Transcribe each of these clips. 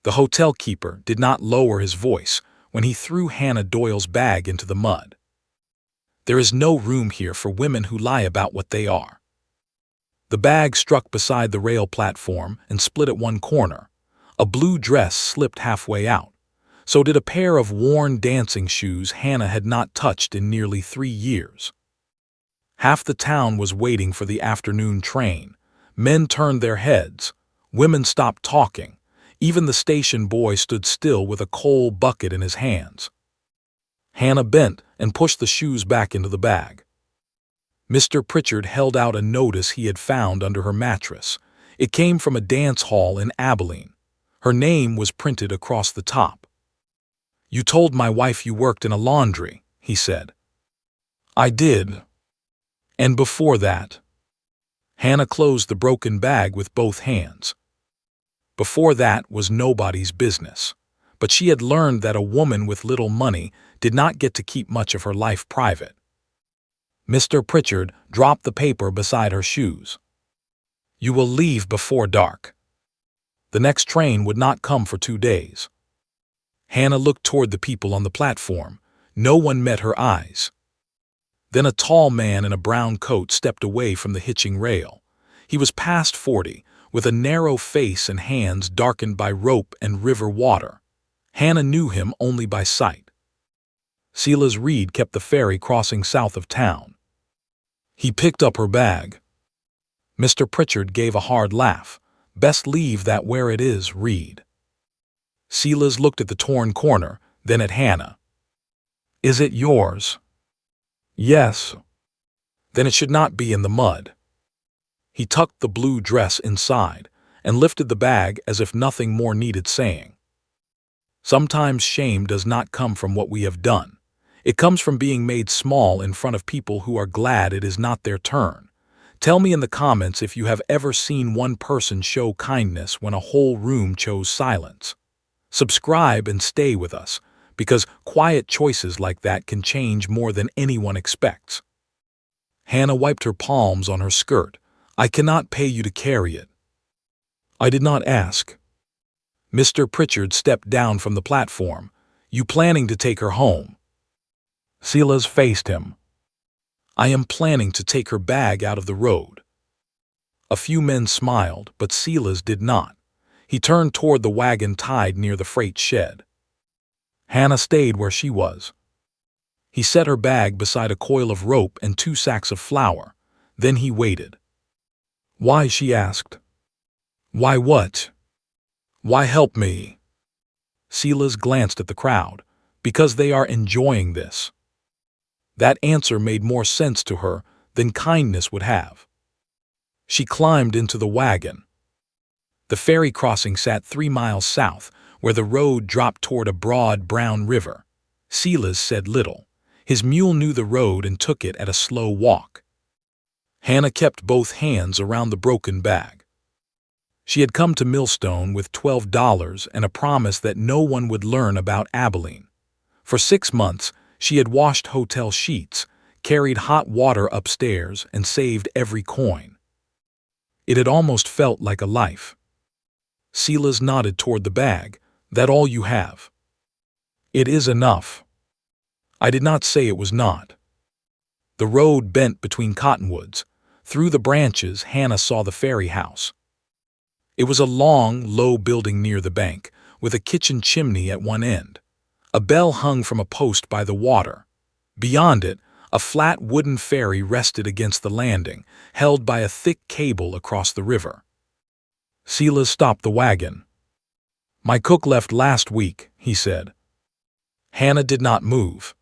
The hotel keeper did not lower his voice when he threw Hannah Doyle's bag into the mud. "There is no room here for women who lie about what they are." The bag struck beside the rail platform and split at one corner. A blue dress slipped halfway out. So did a pair of worn dancing shoes Hannah had not touched in nearly 3 years. Half the town was waiting for the afternoon train. Men turned their heads. Women stopped talking. Even the station boy stood still with a coal bucket in his hands. Hannah bent and pushed the shoes back into the bag. Mr. Pritchard held out a notice he had found under her mattress. It came from a dance hall in Abilene. Her name was printed across the top. "You told my wife you worked in a laundry," he said. "I did. And before that." Hannah closed the broken bag with both hands. Before that was nobody's business. But she had learned that a woman with little money did not get to keep much of her life private. Mr. Pritchard dropped the paper beside her shoes. "You will leave before dark." The next train would not come for 2 days. Hannah looked toward the people on the platform. No one met her eyes. Then a tall man in a brown coat stepped away from the hitching rail. He was past 40, with a narrow face and hands darkened by rope and river water. Hannah knew him only by sight. Silas Reed kept the ferry crossing south of town. He picked up her bag. Mr. Pritchard gave a hard laugh. "Best leave that where it is, Reed." Silas looked at the torn corner, then at Hannah. "Is it yours?" "Yes." "Then it should not be in the mud." He tucked the blue dress inside and lifted the bag as if nothing more needed saying. Sometimes shame does not come from what we have done. It comes from being made small in front of people who are glad it is not their turn. Tell me in the comments if you have ever seen one person show kindness when a whole room chose silence. Subscribe and stay with us, because quiet choices like that can change more than anyone expects. Hannah wiped her palms on her skirt. "I cannot pay you to carry it." "I did not ask." Mr. Pritchard stepped down from the platform. "You planning to take her home?" Silas faced him. "I am planning to take her bag out of the road." A few men smiled, but Silas did not. He turned toward the wagon tied near the freight shed. Hannah stayed where she was. He set her bag beside a coil of rope and 2 sacks of flour. Then he waited. "Why?" she asked. "Why what?" "Why help me?" Silas glanced at the crowd. "Because they are enjoying this." That answer made more sense to her than kindness would have. She climbed into the wagon. The ferry crossing sat 3 miles south, where the road dropped toward a broad brown river. Silas said little. His mule knew the road and took it at a slow walk. Hannah kept both hands around the broken bag. She had come to Millstone with $12 and a promise that no one would learn about Abilene. For 6 months, she had washed hotel sheets, carried hot water upstairs, and saved every coin. It had almost felt like a life. Silas nodded toward the bag. "That all you have?" "It is enough." "I did not say it was not." The road bent between cottonwoods. Through the branches, Hannah saw the ferry house. It was a long, low building near the bank, with a kitchen chimney at one end. A bell hung from a post by the water. Beyond it, a flat wooden ferry rested against the landing, held by a thick cable across the river. Silas stopped the wagon. "My cook left last week," he said. Hannah did not move.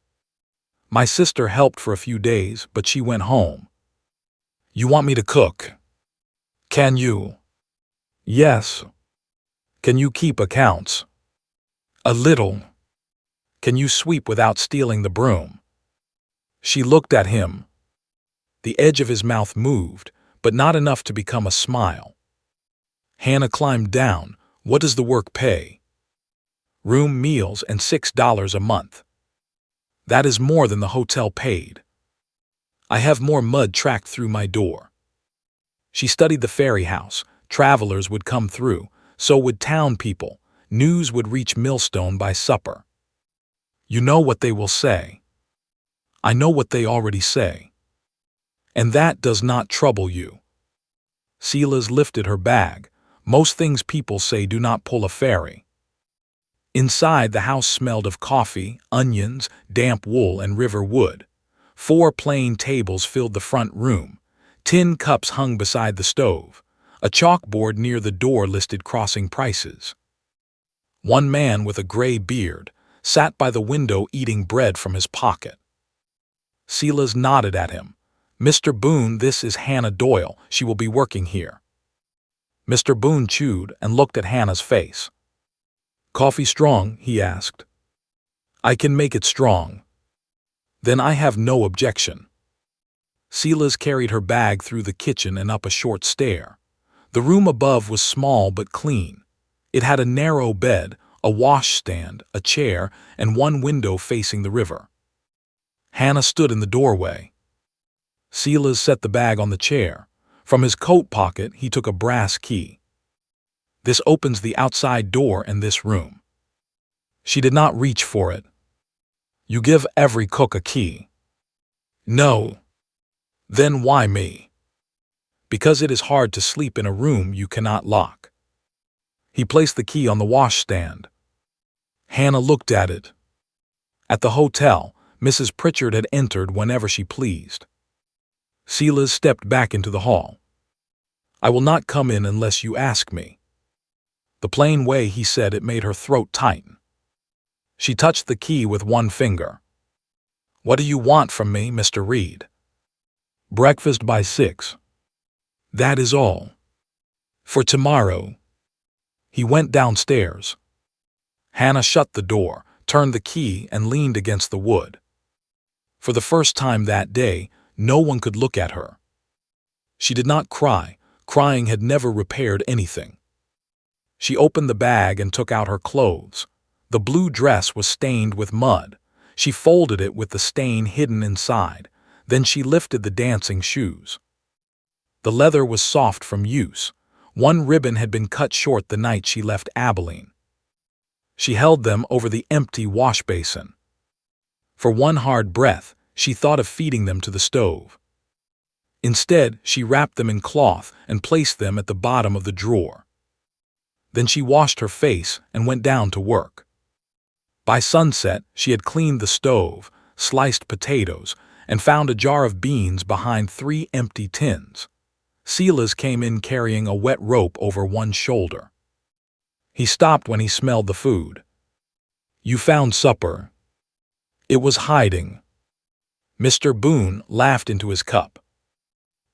"My sister helped for a few days, but she went home." "You want me to cook?" "Can you?" "Yes." "Can you keep accounts?" "A little." "Can you sweep without stealing the broom?" She looked at him. The edge of his mouth moved, but not enough to become a smile. Hannah climbed down. "What does the work pay?" "Room, meals, and $6 a month." "That is more than the hotel paid." "I have more mud tracked through my door." She studied the ferry house. Travelers would come through. So would town people. News would reach Millstone by supper. You know what they will say. I know what they already say. And that does not trouble you. Silas lifted her bag. Most things people say do not pull a ferry. Inside, the house smelled of coffee, onions, damp wool, and river wood. 4 plain tables filled the front room. Tin cups hung beside the stove. A chalkboard near the door listed crossing prices. One man with a gray beard sat by the window eating bread from his pocket. Silas nodded at him. Mr. Boone, this is Hannah Doyle. She will be working here. Mr. Boone chewed and looked at Hannah's face. Coffee strong? He asked. I can make it strong. Then I have no objection. Silas carried her bag through the kitchen and up a short stair. The room above was small but clean. It had a narrow bed, a washstand, a chair, and one window facing the river. Hannah stood in the doorway. Silas set the bag on the chair. From his coat pocket, he took a brass key. This opens the outside door in this room. She did not reach for it. You give every cook a key. No. Then why me? Because it is hard to sleep in a room you cannot lock. He placed the key on the washstand. Hannah looked at it. At the hotel, Mrs. Pritchard had entered whenever she pleased. Silas stepped back into the hall. I will not come in unless you ask me. The plain way he said it made her throat tighten. She touched the key with one finger. What do you want from me, Mr. Reed? Breakfast by 6. That is all. For tomorrow. He went downstairs. Hannah shut the door, turned the key, and leaned against the wood. For the first time that day, no one could look at her. She did not cry. Crying had never repaired anything. She opened the bag and took out her clothes. The blue dress was stained with mud. She folded it with the stain hidden inside. Then she lifted the dancing shoes. The leather was soft from use. One ribbon had been cut short the night she left Abilene. She held them over the empty wash basin. For one hard breath, she thought of feeding them to the stove. Instead, she wrapped them in cloth and placed them at the bottom of the drawer. Then she washed her face and went down to work. By sunset, she had cleaned the stove, sliced potatoes, and found a jar of beans behind 3 empty tins. Silas came in carrying a wet rope over one shoulder. He stopped when he smelled the food. You found supper. It was hiding. Mr. Boone laughed into his cup.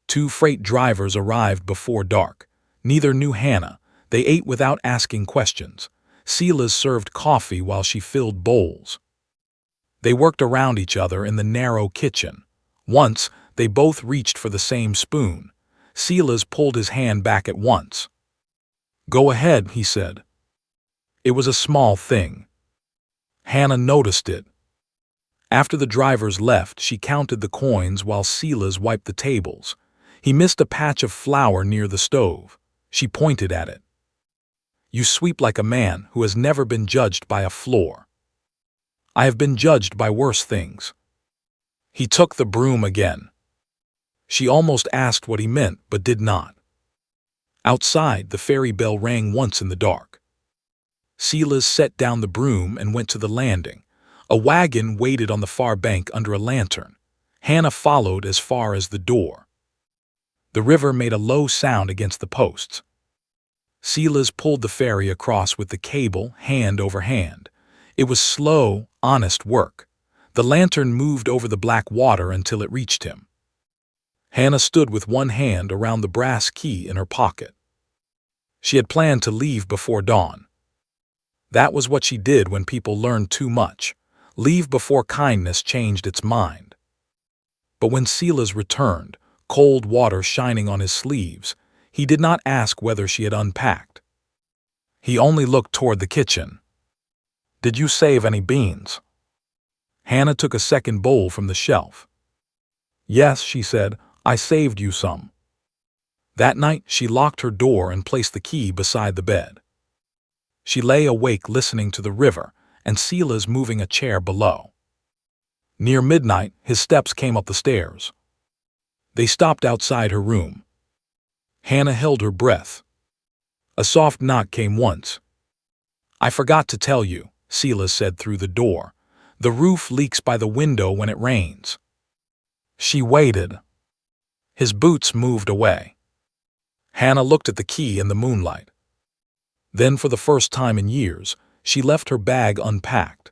2 freight drivers arrived before dark. Neither knew Hannah. They ate without asking questions. Silas served coffee while she filled bowls. They worked around each other in the narrow kitchen. Once, they both reached for the same spoon. Silas pulled his hand back at once. Go ahead, he said. It was a small thing. Hannah noticed it. After the drivers left, she counted the coins while Silas wiped the tables. He missed a patch of flour near the stove. She pointed at it. You sweep like a man who has never been judged by a floor. I have been judged by worse things. He took the broom again. She almost asked what he meant, but did not. Outside, the ferry bell rang once in the dark. Silas set down the broom and went to the landing. A wagon waited on the far bank under a lantern. Hannah followed as far as the door. The river made a low sound against the posts. Silas pulled the ferry across with the cable, hand over hand. It was slow, honest work. The lantern moved over the black water until it reached him. Hannah stood with one hand around the brass key in her pocket. She had planned to leave before dawn. That was what she did when people learned too much. Leave before kindness changed its mind. But when Silas returned, cold water shining on his sleeves, he did not ask whether she had unpacked. He only looked toward the kitchen. Did you save any beans? Hannah took a second bowl from the shelf. Yes, she said, I saved you some. That night, she locked her door and placed the key beside the bed. She lay awake listening to the river and Silas moving a chair below. Near midnight, his steps came up the stairs. They stopped outside her room. Hannah held her breath. A soft knock came once. "I forgot to tell you," Silas said through the door. "The roof leaks by the window when it rains." She waited. His boots moved away. Hannah looked at the key in the moonlight. Then, for the first time in years, she left her bag unpacked.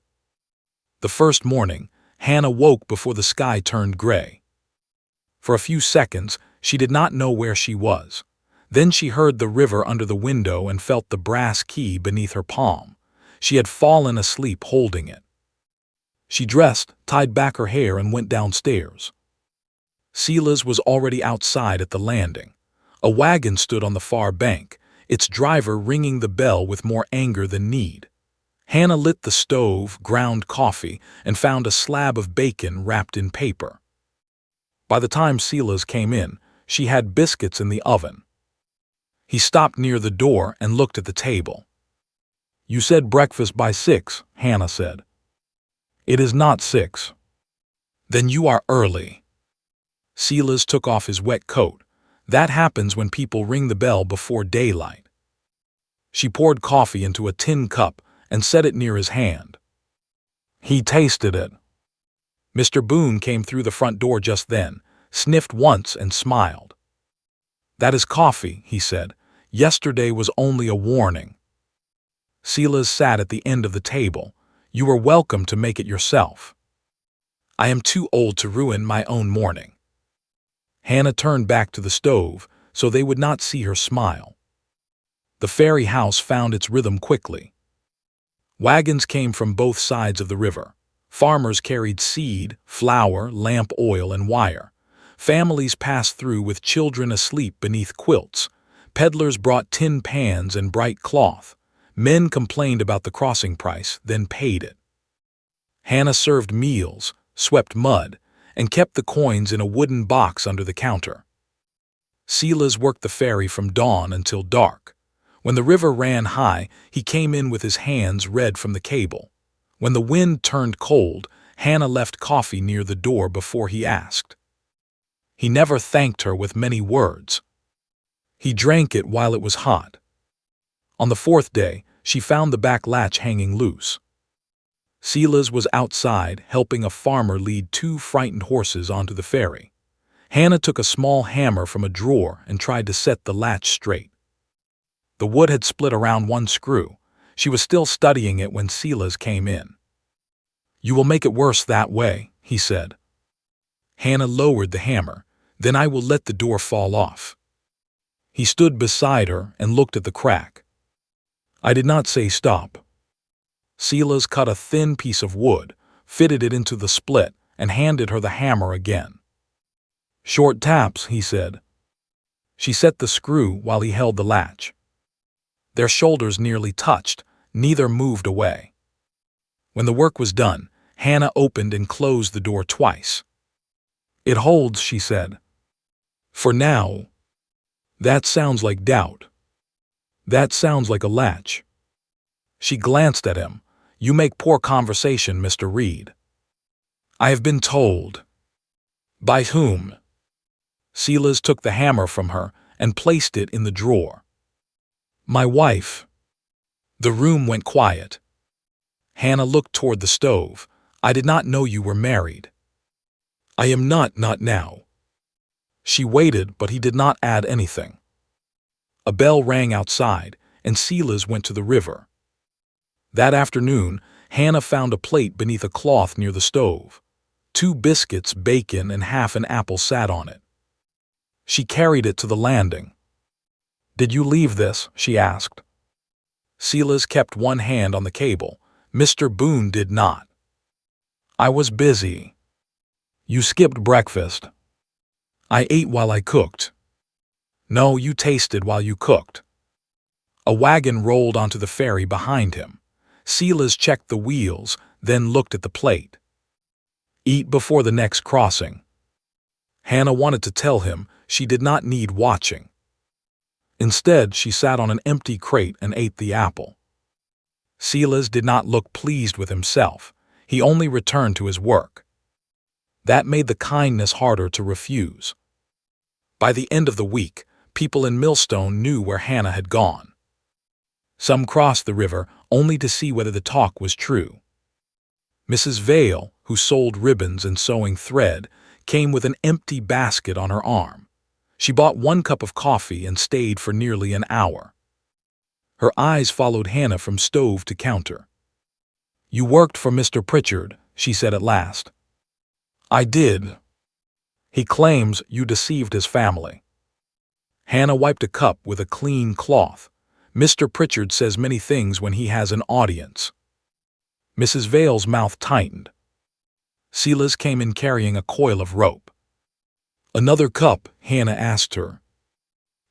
The first morning, Hannah woke before the sky turned gray. For a few seconds, she did not know where she was. Then she heard the river under the window and felt the brass key beneath her palm. She had fallen asleep holding it. She dressed, tied back her hair, and went downstairs. Silas was already outside at the landing. A wagon stood on the far bank, its driver ringing the bell with more anger than need. Hannah lit the stove, ground coffee, and found a slab of bacon wrapped in paper. By the time Silas came in, she had biscuits in the oven. He stopped near the door and looked at the table. "You said breakfast by 6, Hannah said. "It is not 6. "Then you are early." Silas took off his wet coat. That happens when people ring the bell before daylight. She poured coffee into a tin cup and set it near his hand. He tasted it. Mr. Boone came through the front door just then, sniffed once and smiled. "That is coffee," he said. "Yesterday was only a warning." Silas sat at the end of the table. "You are welcome to make it yourself." "I am too old to ruin my own morning." Hannah turned back to the stove so they would not see her smile. The ferry house found its rhythm quickly. Wagons came from both sides of the river. Farmers carried seed, flour, lamp oil, and wire. Families passed through with children asleep beneath quilts. Peddlers brought tin pans and bright cloth. Men complained about the crossing price, then paid it. Hannah served meals, swept mud, and kept the coins in a wooden box under the counter. Silas worked the ferry from dawn until dark. When the river ran high, he came in with his hands red from the cable. When the wind turned cold, Hannah left coffee near the door before he asked. He never thanked her with many words. He drank it while it was hot. On the fourth day, she found the back latch hanging loose. Silas was outside helping a farmer lead 2 frightened horses onto the ferry. Hannah took a small hammer from a drawer and tried to set the latch straight. The wood had split around one screw. She was still studying it when Silas came in. "You will make it worse that way," he said. Hannah lowered the hammer. "Then I will let the door fall off." He stood beside her and looked at the crack. "I did not say stop." Silas cut a thin piece of wood, fitted it into the split, and handed her the hammer again. "Short taps," he said. She set the screw while he held the latch. Their shoulders nearly touched, neither moved away. When the work was done, Hannah opened and closed the door twice. "It holds," she said. "For now." "That sounds like doubt." "That sounds like a latch." She glanced at him. "You make poor conversation, Mr. Reed." "I have been told." "By whom?" Silas took the hammer from her and placed it in the drawer. "My wife." The room went quiet. Hannah looked toward the stove. "I did not know you were married." "I am not now." She waited, but he did not add anything. A bell rang outside, and Silas went to the river. That afternoon, Hannah found a plate beneath a cloth near the stove. 2 biscuits, bacon, and half an apple sat on it. She carried it to the landing. "Did you leave this?" she asked. Silas kept one hand on the cable. Mr. Boone did not. "I was busy." "You skipped breakfast." "I ate while I cooked." "No, you tasted while you cooked." A wagon rolled onto the ferry behind him. Silas checked the wheels, then looked at the plate. "Eat before the next crossing." Hannah wanted to tell him she did not need watching. Instead, she sat on an empty crate and ate the apple. Silas did not look pleased with himself. He only returned to his work. That made the kindness harder to refuse. By the end of the week, people in Millstone knew where Hannah had gone. Some crossed the river only to see whether the talk was true. Mrs. Vale, who sold ribbons and sewing thread, came with an empty basket on her arm. She bought 1 cup of coffee and stayed for nearly an hour. Her eyes followed Hannah from stove to counter. "You worked for Mr. Pritchard," she said at last. "I did. He claims you deceived his family." Hannah wiped a cup with a clean cloth. "Mr. Pritchard says many things when he has an audience." Mrs. Vale's mouth tightened. Silas came in carrying a coil of rope. "Another cup?" Hannah asked her.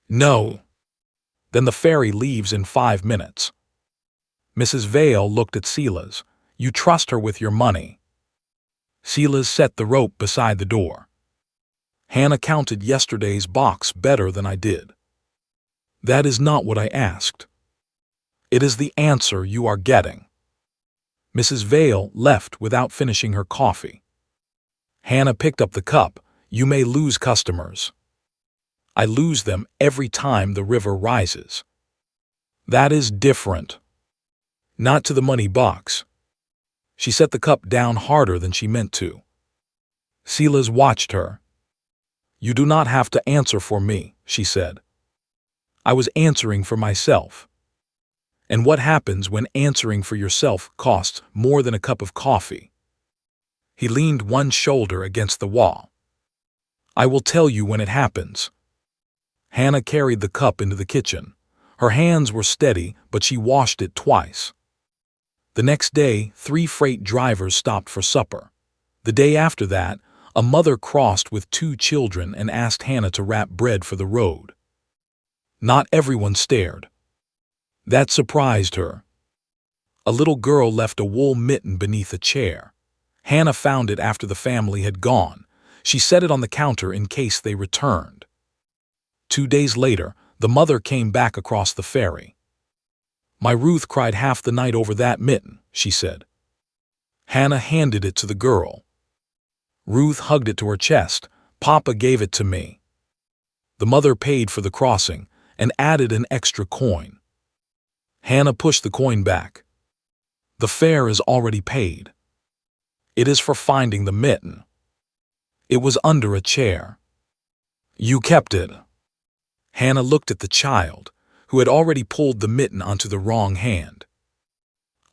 "No." "Then the ferry leaves in 5 minutes." Mrs. Vale looked at Silas. "You trust her with your money." Silas set the rope beside the door. "Hannah counted yesterday's box better than I did." "That is not what I asked." "It is the answer you are getting." Mrs. Vale left without finishing her coffee. Hannah picked up the cup. "You may lose customers." "I lose them every time the river rises." "That is different." "Not to the money box." She set the cup down harder than she meant to. Silas watched her. "You do not have to answer for me," she said. "I was answering for myself." "And what happens when answering for yourself costs more than a cup of coffee?" He leaned one shoulder against the wall. "I will tell you when it happens." Hannah carried the cup into the kitchen. Her hands were steady, but she washed it twice. The next day, 3 freight drivers stopped for supper. The day after that, a mother crossed with 2 children and asked Hannah to wrap bread for the road. Not everyone stared. That surprised her. A little girl left a wool mitten beneath a chair. Hannah found it after the family had gone. She set it on the counter in case they returned. 2 days later, the mother came back across the ferry. "My Ruth cried half the night over that mitten," she said. Hannah handed it to the girl. Ruth hugged it to her chest. "Papa gave it to me." The mother paid for the crossing and added an extra coin. Hannah pushed the coin back. "The fare is already paid." "It is for finding the mitten." "It was under a chair." "You kept it." Hannah looked at the child, who had already pulled the mitten onto the wrong hand.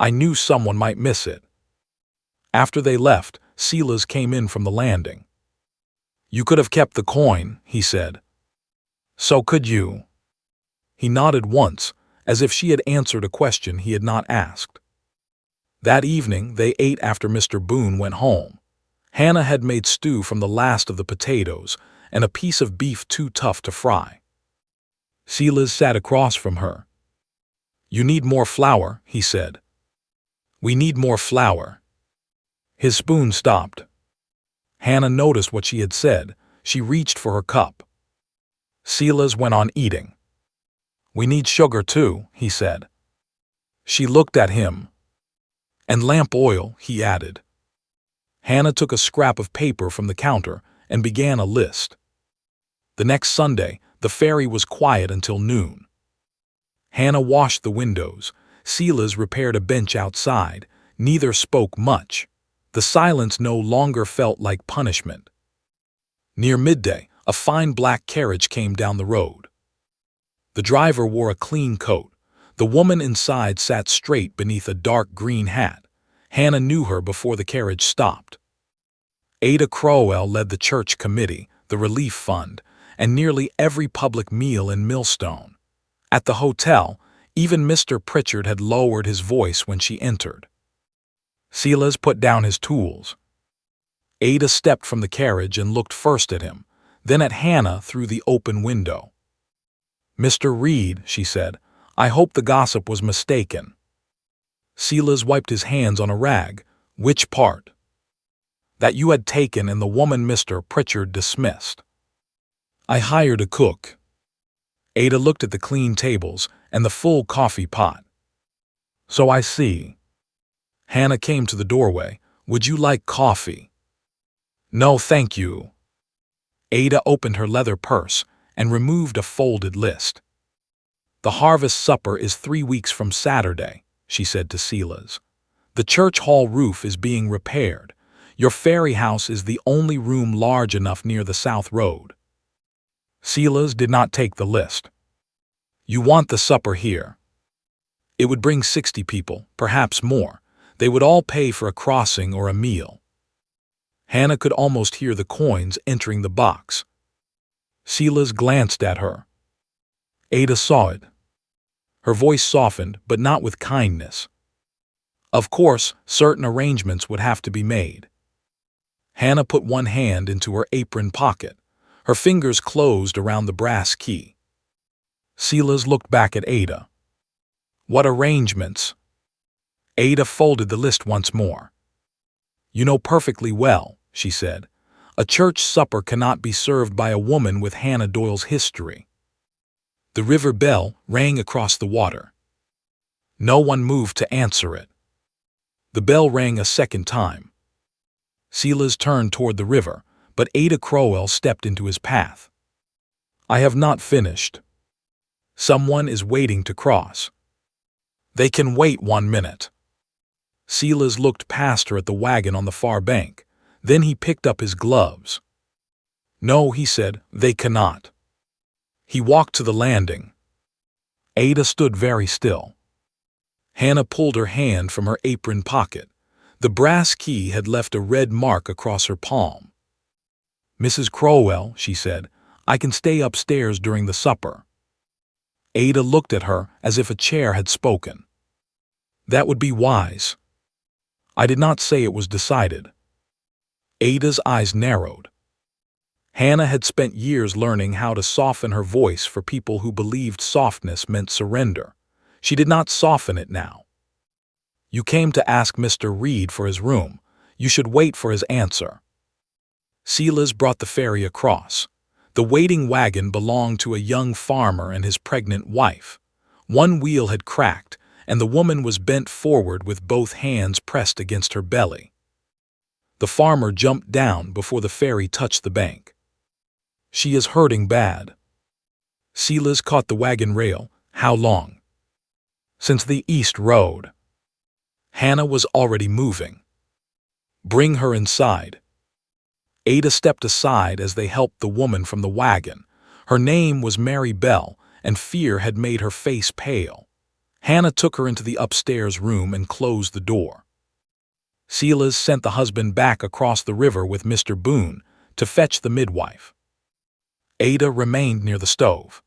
"I knew someone might miss it." After they left, Silas came in from the landing. "You could have kept the coin," he said. "So could you." He nodded once, as if she had answered a question he had not asked. That evening they ate after Mr. Boone went home. Hannah had made stew from the last of the potatoes and a piece of beef too tough to fry. Silas sat across from her. "You need more flour," he said. "We need more flour." His spoon stopped. Hannah noticed what she had said. She reached for her cup. Silas went on eating. "We need sugar too," he said. She looked at him. "And lamp oil," he added. Hannah took a scrap of paper from the counter and began a list. The next Sunday, the ferry was quiet until noon. Hannah washed the windows. Silas repaired a bench outside. Neither spoke much. The silence no longer felt like punishment. Near midday, a fine black carriage came down the road. The driver wore a clean coat. The woman inside sat straight beneath a dark green hat. Hannah knew her before the carriage stopped. Ada Crowell led the church committee, the relief fund, and nearly every public meal in Millstone. At the hotel, even Mr. Pritchard had lowered his voice when she entered. Silas put down his tools. Ada stepped from the carriage and looked first at him, then at Hannah through the open window. "Mr. Reed," she said, "I hope the gossip was mistaken." Silas wiped his hands on a rag. "Which part?" "That you had taken and the woman Mr. Pritchard dismissed." "I hired a cook." Ada looked at the clean tables and the full coffee pot. So I see. Hannah came to the doorway. Would you like coffee? No, thank you. Ada opened her leather purse and removed a folded list. The harvest supper is 3 weeks from Saturday, she said to Silas. The church hall roof is being repaired. Your ferry house is the only room large enough near the south road. Silas did not take the list. You want the supper here. It would bring 60 people, perhaps more. They would all pay for a crossing or a meal. Hannah could almost hear the coins entering the box. Silas glanced at her. Ada saw it. Her voice softened, but not with kindness. Of course, certain arrangements would have to be made. Hannah put one hand into her apron pocket. Her fingers closed around the brass key. Silas looked back at Ada. What arrangements? Ada folded the list once more. You know perfectly well, she said. A church supper cannot be served by a woman with Hannah Doyle's history. The river bell rang across the water. No one moved to answer it. The bell rang a second time. Silas turned toward the river, but Ada Crowell stepped into his path. I have not finished. Someone is waiting to cross. They can wait 1 minute. Silas looked past her at the wagon on the far bank. Then he picked up his gloves. No, he said, they cannot. He walked to the landing. Ada stood very still. Hannah pulled her hand from her apron pocket. The brass key had left a red mark across her palm. Mrs. Crowell, she said, I can stay upstairs during the supper. Ada looked at her as if a chair had spoken. That would be wise. I did not say it was decided. Ada's eyes narrowed. Hannah had spent years learning how to soften her voice for people who believed softness meant surrender. She did not soften it now. You came to ask Mr. Reed for his room. You should wait for his answer. Silas brought the ferry across. The waiting wagon belonged to a young farmer and his pregnant wife. One wheel had cracked, and the woman was bent forward with both hands pressed against her belly. The farmer jumped down before the ferry touched the bank. She is hurting bad. Silas caught the wagon rail. How long? Since the east road. Hannah was already moving. Bring her inside. Ada stepped aside as they helped the woman from the wagon. Her name was Mary Bell, and fear had made her face pale. Hannah took her into the upstairs room and closed the door. Silas sent the husband back across the river with Mr. Boone to fetch the midwife. Ada remained near the stove.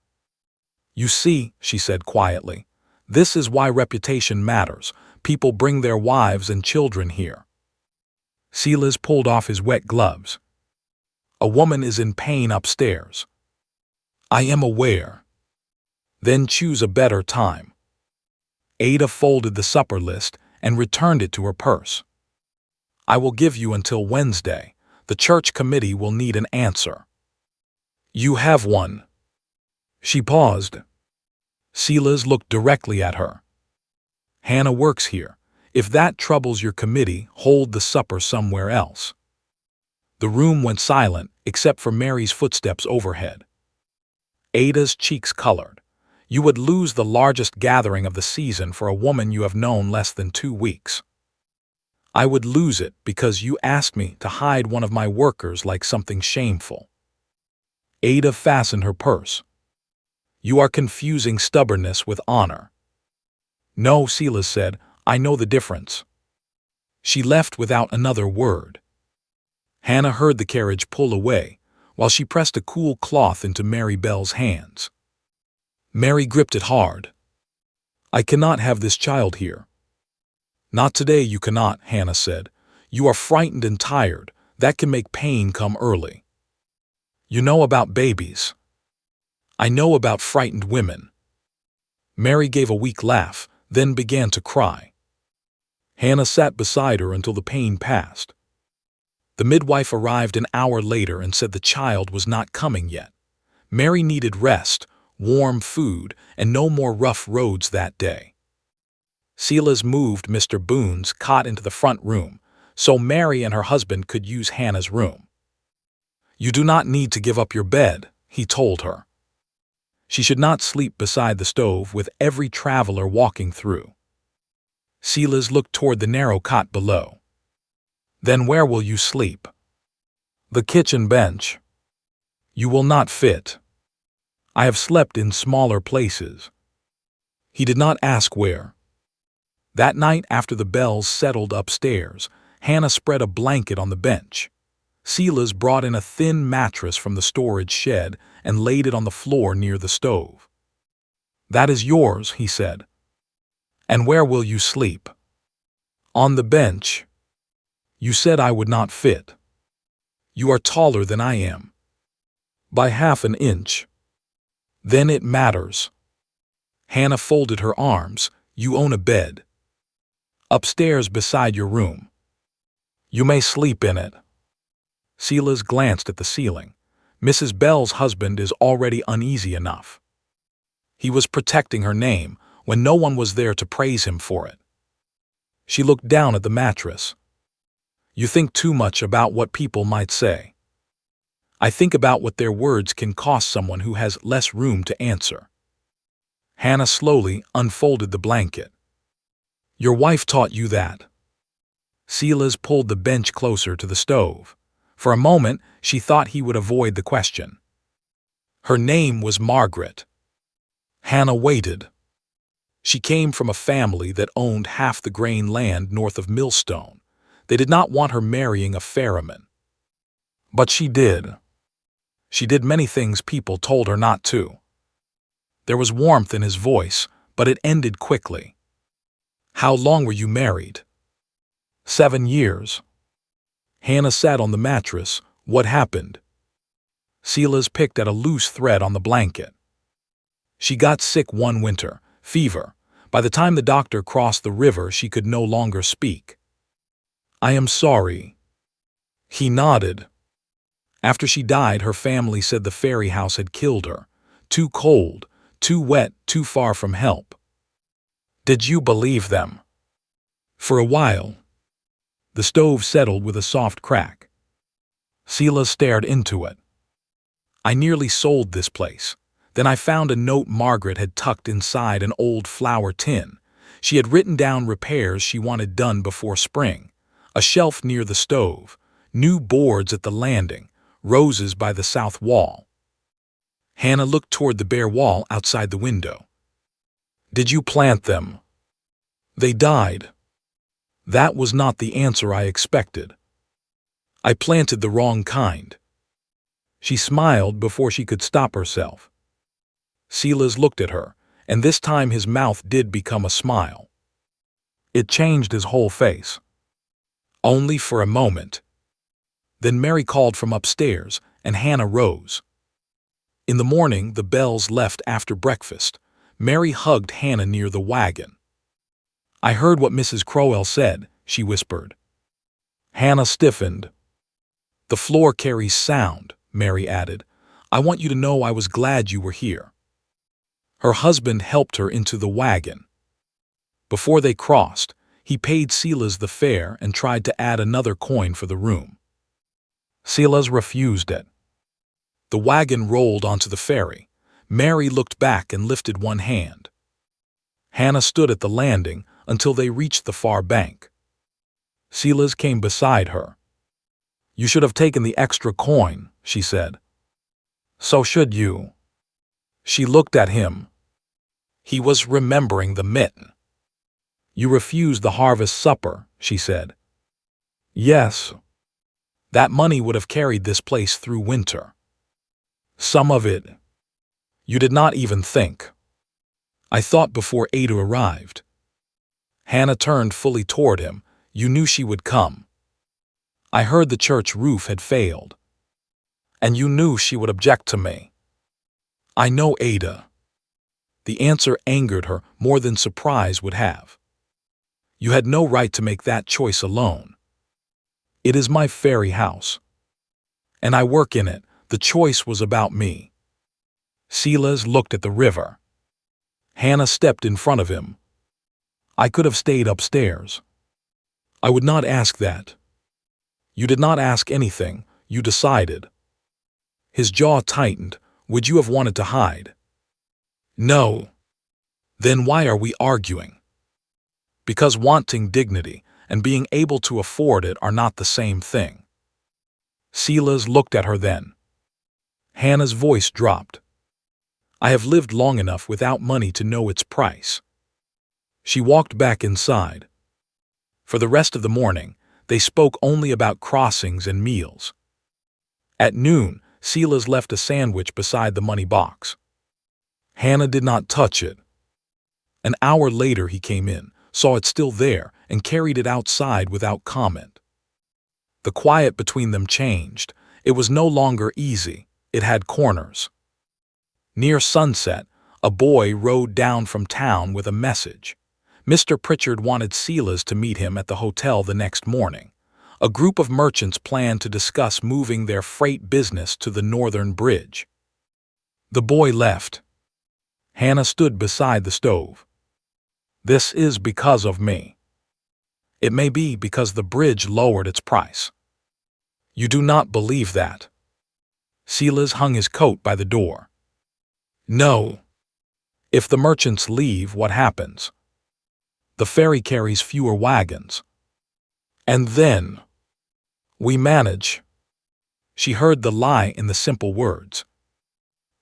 You see, she said quietly, this is why reputation matters. People bring their wives and children here. Silas pulled off his wet gloves. A woman is in pain upstairs. I am aware. Then choose a better time. Ada folded the supper list and returned it to her purse. I will give you until Wednesday. The church committee will need an answer. You have one. She paused. Silas looked directly at her. Hannah works here. If that troubles your committee, hold the supper somewhere else. The room went silent, except for Mary's footsteps overhead. Ada's cheeks colored. You would lose the largest gathering of the season for a woman you have known less than 2 weeks. I would lose it because you asked me to hide one of my workers like something shameful. Ada fastened her purse. You are confusing stubbornness with honor. No, Silas said, I know the difference. She left without another word. Hannah heard the carriage pull away, while she pressed a cool cloth into Mary Bell's hands. Mary gripped it hard. I cannot have this child here. Not today you cannot, Hannah said. You are frightened and tired. That can make pain come early. You know about babies. I know about frightened women. Mary gave a weak laugh, then began to cry. Hannah sat beside her until the pain passed. The midwife arrived an hour later and said the child was not coming yet. Mary needed rest, warm food, and no more rough roads that day. Silas moved Mr. Boone's cot into the front room, so Mary and her husband could use Hannah's room. "You do not need to give up your bed," he told her. She should not sleep beside the stove with every traveler walking through. Silas looked toward the narrow cot below. "Then where will you sleep?" "The kitchen bench." "You will not fit. I have slept in smaller places." He did not ask where. That night, after the bells settled upstairs, Hannah spread a blanket on the bench. Silas brought in a thin mattress from the storage shed and laid it on the floor near the stove. "That is yours," he said. "And where will you sleep?" "On the bench." "You said I would not fit." "You are taller than I am." "By half an inch." "Then it matters." Hannah folded her arms. "You own a bed. Upstairs beside your room. You may sleep in it." Silas glanced at the ceiling. Mrs. Bell's husband is already uneasy enough. He was protecting her name when no one was there to praise him for it. She looked down at the mattress. "You think too much about what people might say." "I think about what their words can cost someone who has less room to answer." Hannah slowly unfolded the blanket. "Your wife taught you that." Silas pulled the bench closer to the stove. For a moment, she thought he would avoid the question. "Her name was Margaret." Hannah waited. She came from a family that owned half the grain land north of Millstone. They did not want her marrying a Ferryman. But she did. She did many things people told her not to. There was warmth in his voice, but it ended quickly. "How long were you married?" 7 years. Hannah sat on the mattress. "What happened?" Silas picked at a loose thread on the blanket. "She got sick one winter, fever. By the time the doctor crossed the river, she could no longer speak." "I am sorry." He nodded. "After she died, her family said the ferry house had killed her. Too cold, too wet, too far from help." "Did you believe them?" "For a while." The stove settled with a soft crack. Silas stared into it. "I nearly sold this place. Then I found a note Margaret had tucked inside an old flour tin. She had written down repairs she wanted done before spring. A shelf near the stove, new boards at the landing, roses by the south wall." Hannah looked toward the bare wall outside the window. "Did you plant them?" "They died." That was not the answer I expected. "I planted the wrong kind." She smiled before she could stop herself. Silas looked at her, and this time his mouth did become a smile. It changed his whole face. Only for a moment. Then Mary called from upstairs, and Hannah rose. In the morning, the Bells left after breakfast. Mary hugged Hannah near the wagon. "I heard what Mrs. Crowell said," she whispered. Hannah stiffened. "The floor carries sound," Mary added. "I want you to know I was glad you were here." Her husband helped her into the wagon. Before they crossed, he paid Silas the fare and tried to add another coin for the room. Silas refused it. The wagon rolled onto the ferry. Mary looked back and lifted one hand. Hannah stood at the landing until they reached the far bank. Silas came beside her. "You should have taken the extra coin," she said. "So should you." She looked at him. He was remembering the mitten. "You refused the harvest supper," she said. "Yes." "That money would have carried this place through winter." "Some of it." "You did not even think." "I thought before Ada arrived." Hannah turned fully toward him. "You knew she would come." "I heard the church roof had failed." "And you knew she would object to me." "I know Ada." The answer angered her more than surprise would have. "You had no right to make that choice alone. It is my ferry house. And I work in it. The choice was about me." Silas looked at the river. Hannah stepped in front of him. I could have stayed upstairs. I would not ask that. You did not ask anything, you decided. His jaw tightened. Would you have wanted to hide? No. Then why are we arguing? Because wanting dignity and being able to afford it are not the same thing. Silas looked at her then. Hannah's voice dropped. I have lived long enough without money to know its price. She walked back inside. For the rest of the morning, they spoke only about crossings and meals. At noon, Silas left a sandwich beside the money box. Hannah did not touch it. An hour later he came in, saw it still there, and carried it outside without comment. The quiet between them changed. It was no longer easy. It had corners. Near sunset, a boy rode down from town with a message. Mr. Pritchard wanted Silas to meet him at the hotel the next morning. A group of merchants planned to discuss moving their freight business to the northern bridge. The boy left. Hannah stood beside the stove. This is because of me. It may be because the bridge lowered its price. You do not believe that. Silas hung his coat by the door. No. If the merchants leave, what happens? The ferry carries fewer wagons. And then we manage. She heard the lie in the simple words.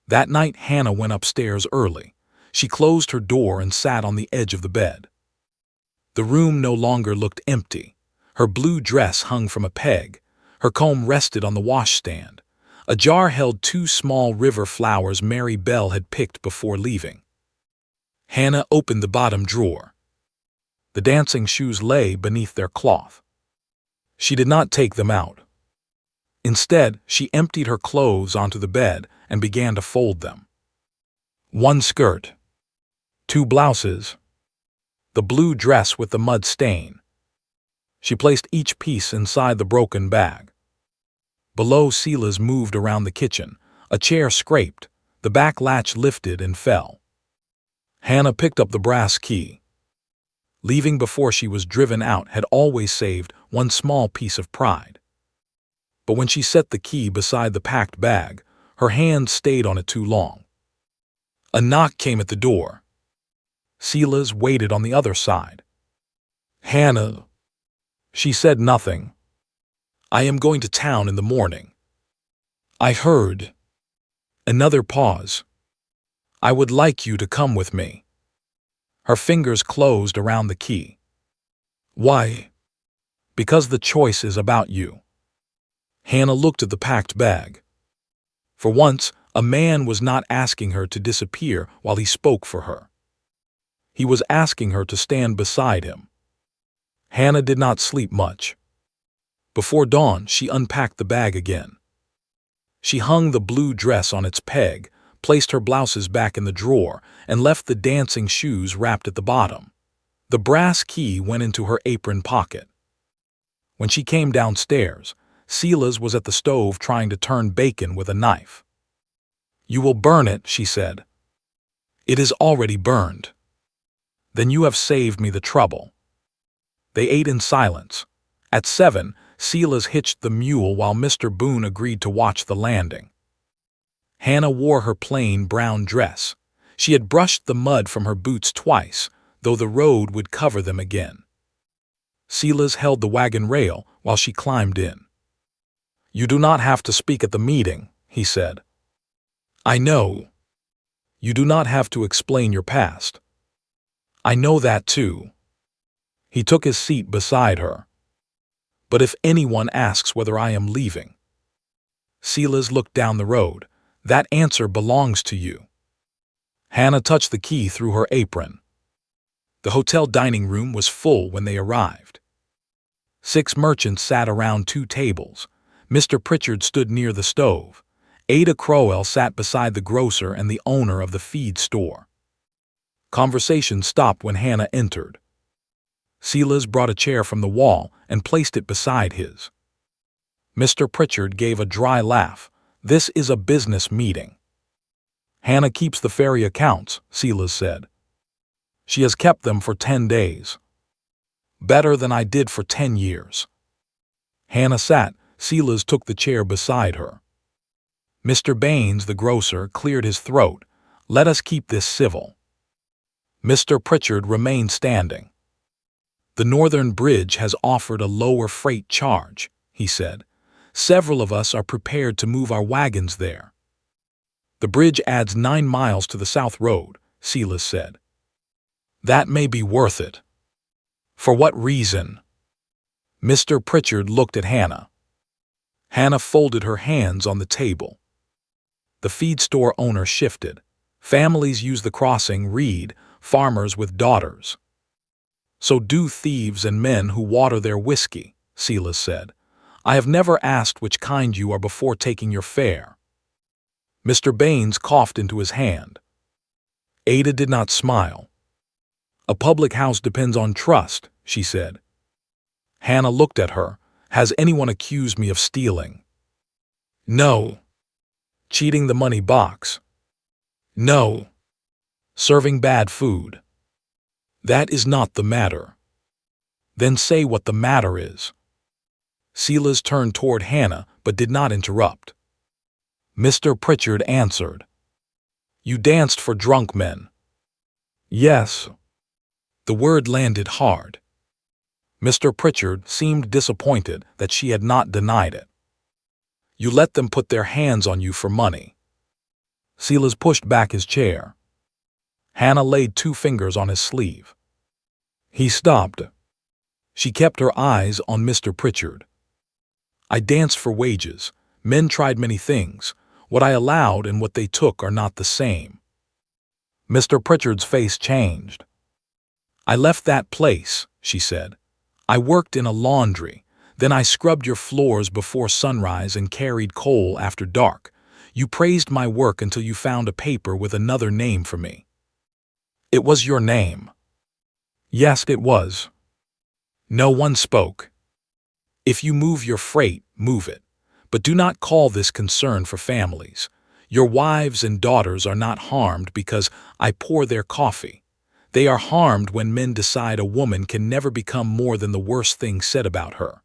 That night Hannah went upstairs early. She closed her door and sat on the edge of the bed. The room no longer looked empty. Her blue dress hung from a peg. Her comb rested on the washstand. A jar held 2 small river flowers Mary Bell had picked before leaving. Hannah opened the bottom drawer. The dancing shoes lay beneath their cloth. She did not take them out. Instead, she emptied her clothes onto the bed and began to fold them. 1 skirt. 2 blouses. The blue dress with the mud stain. She placed each piece inside the broken bag. Below, Silas moved around the kitchen. A chair scraped. The back latch lifted and fell. Hannah picked up the brass key. Leaving before she was driven out had always saved one small piece of pride. But when she set the key beside the packed bag, her hand stayed on it too long. A knock came at the door. Silas waited on the other side. Hannah. She said nothing. I am going to town in the morning. I heard. Another pause. I would like you to come with me. Her fingers closed around the key. Why? Because the choice is about you. Hannah looked at the packed bag. For once, a man was not asking her to disappear while he spoke for her. He was asking her to stand beside him. Hannah did not sleep much. Before dawn, she unpacked the bag again. She hung the blue dress on its peg, placed her blouses back in the drawer, and left the dancing shoes wrapped at the bottom. The brass key went into her apron pocket. When she came downstairs, Silas was at the stove trying to turn bacon with a knife. You will burn it, she said. It is already burned. Then you have saved me the trouble. They ate in silence. At 7, Silas hitched the mule while Mr. Boone agreed to watch the landing. Hannah wore her plain brown dress. She had brushed the mud from her boots twice, though the road would cover them again. Silas held the wagon rail while she climbed in. You do not have to speak at the meeting, he said. I know. You do not have to explain your past. I know that too. He took his seat beside her. But if anyone asks whether I am leaving. Silas looked down the road. That answer belongs to you. Hannah touched the key through her apron. The hotel dining room was full when they arrived. 6 merchants sat around 2 tables. Mr. Pritchard stood near the stove. Ada Crowell sat beside the grocer and the owner of the feed store. Conversation stopped when Hannah entered. Silas brought a chair from the wall and placed it beside his. Mr. Pritchard gave a dry laugh. This is a business meeting. Hannah keeps the ferry accounts, Silas said. She has kept them for 10 days. Better than I did for 10 years. Hannah sat. Silas took the chair beside her. Mr. Baines, the grocer, cleared his throat. Let us keep this civil. Mr. Pritchard remained standing. The Northern Bridge has offered a lower freight charge, he said. Several of us are prepared to move our wagons there. The bridge adds 9 miles to the South Road, Silas said. That may be worth it. For what reason? Mr. Pritchard looked at Hannah. Hannah folded her hands on the table. The feed store owner shifted. Families use the crossing, Reed, farmers with daughters. So do thieves and men who water their whiskey, Silas said. I have never asked which kind you are before taking your fare. Mr. Baines coughed into his hand. Ada did not smile. A public house depends on trust, she said. Hannah looked at her. Has anyone accused me of stealing? No. Cheating the money box? No. Serving bad food? That is not the matter. Then say what the matter is. Silas turned toward Hannah but did not interrupt. Mr. Pritchard answered. You danced for drunk men. Yes. The word landed hard. Mr. Pritchard seemed disappointed that she had not denied it. You let them put their hands on you for money. Silas pushed back his chair. Hannah laid 2 fingers on his sleeve. He stopped. She kept her eyes on Mr. Pritchard. I danced for wages. Men tried many things. What I allowed and what they took are not the same. Mr. Pritchard's face changed. I left that place, she said. I worked in a laundry. Then I scrubbed your floors before sunrise and carried coal after dark. You praised my work until you found a paper with another name for me. It was your name. Yes, it was. No one spoke. If you move your freight, move it. But do not call this concern for families. Your wives and daughters are not harmed because I pour their coffee. They are harmed when men decide a woman can never become more than the worst thing said about her.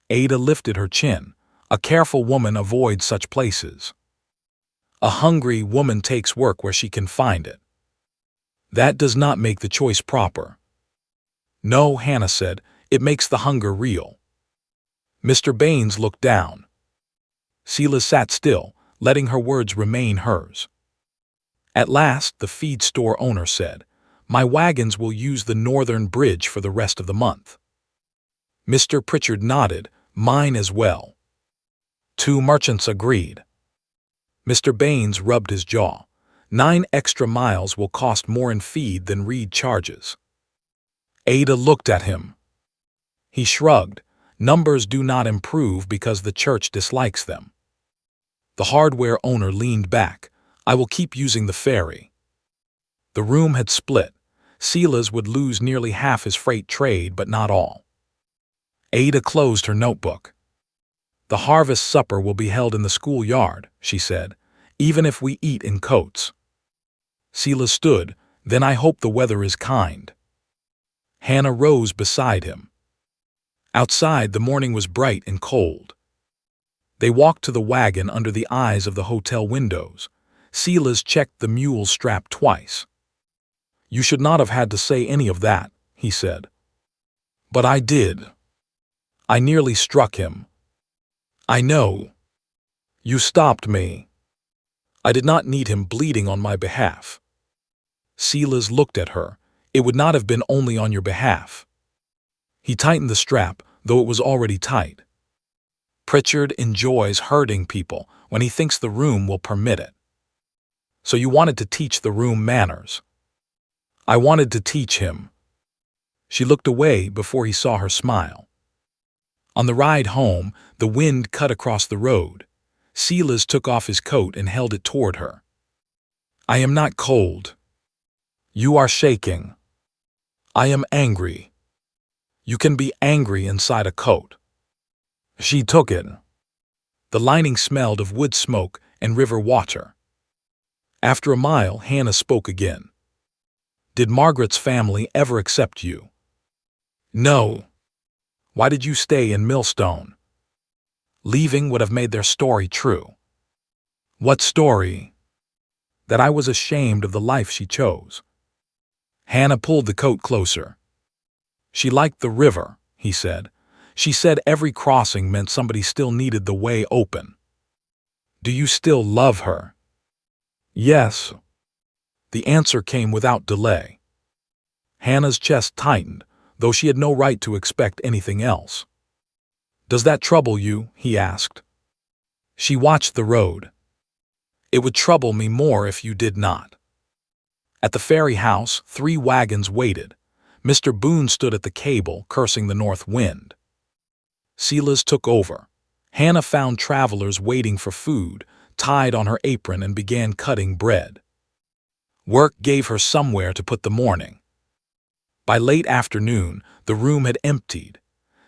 Ada lifted her chin. A careful woman avoids such places. A hungry woman takes work where she can find it. That does not make the choice proper. No, Hannah said, it makes the hunger real. Mr. Baines looked down. Silas sat still, letting her words remain hers. At last, the feed store owner said, My wagons will use the Northern Bridge for the rest of the month. Mr. Pritchard nodded, mine as well. 2 merchants agreed. Mr. Baines rubbed his jaw. 9 extra miles will cost more in feed than Reed charges. Ada looked at him. He shrugged. Numbers do not improve because the church dislikes them. The hardware owner leaned back. I will keep using the ferry. The room had split. Silas would lose nearly half his freight trade, but not all. Ada closed her notebook. The harvest supper will be held in the schoolyard, she said, even if we eat in coats. Silas stood. Then I hope the weather is kind. Hannah rose beside him. Outside, the morning was bright and cold. They walked to the wagon under the eyes of the hotel windows. Silas checked the mule strap twice. You should not have had to say any of that, he said. But I did. I nearly struck him. I know. You stopped me. I did not need him bleeding on my behalf. Silas looked at her. It would not have been only on your behalf. He tightened the strap, though it was already tight. Pritchard enjoys hurting people when he thinks the room will permit it. So you wanted to teach the room manners. I wanted to teach him. She looked away before he saw her smile. On the ride home, the wind cut across the road. Silas took off his coat and held it toward her. I am not cold. You are shaking. I am angry. You can be angry inside a coat. She took it. The lining smelled of wood smoke and river water. After a mile, Hannah spoke again. Did Margaret's family ever accept you? No. Why did you stay in Millstone? Leaving would have made their story true. What story? That I was ashamed of the life she chose. Hannah pulled the coat closer. She liked the river, he said. She said every crossing meant somebody still needed the way open. Do you still love her? Yes. The answer came without delay. Hannah's chest tightened, though she had no right to expect anything else. Does that trouble you? He asked. She watched the road. It would trouble me more if you did not. At the ferry house, 3 wagons waited. Mr. Boone stood at the cable, cursing the north wind. Silas took over. Hannah found travelers waiting for food, tied on her apron, and began cutting bread. Work gave her somewhere to put the morning. By late afternoon, the room had emptied.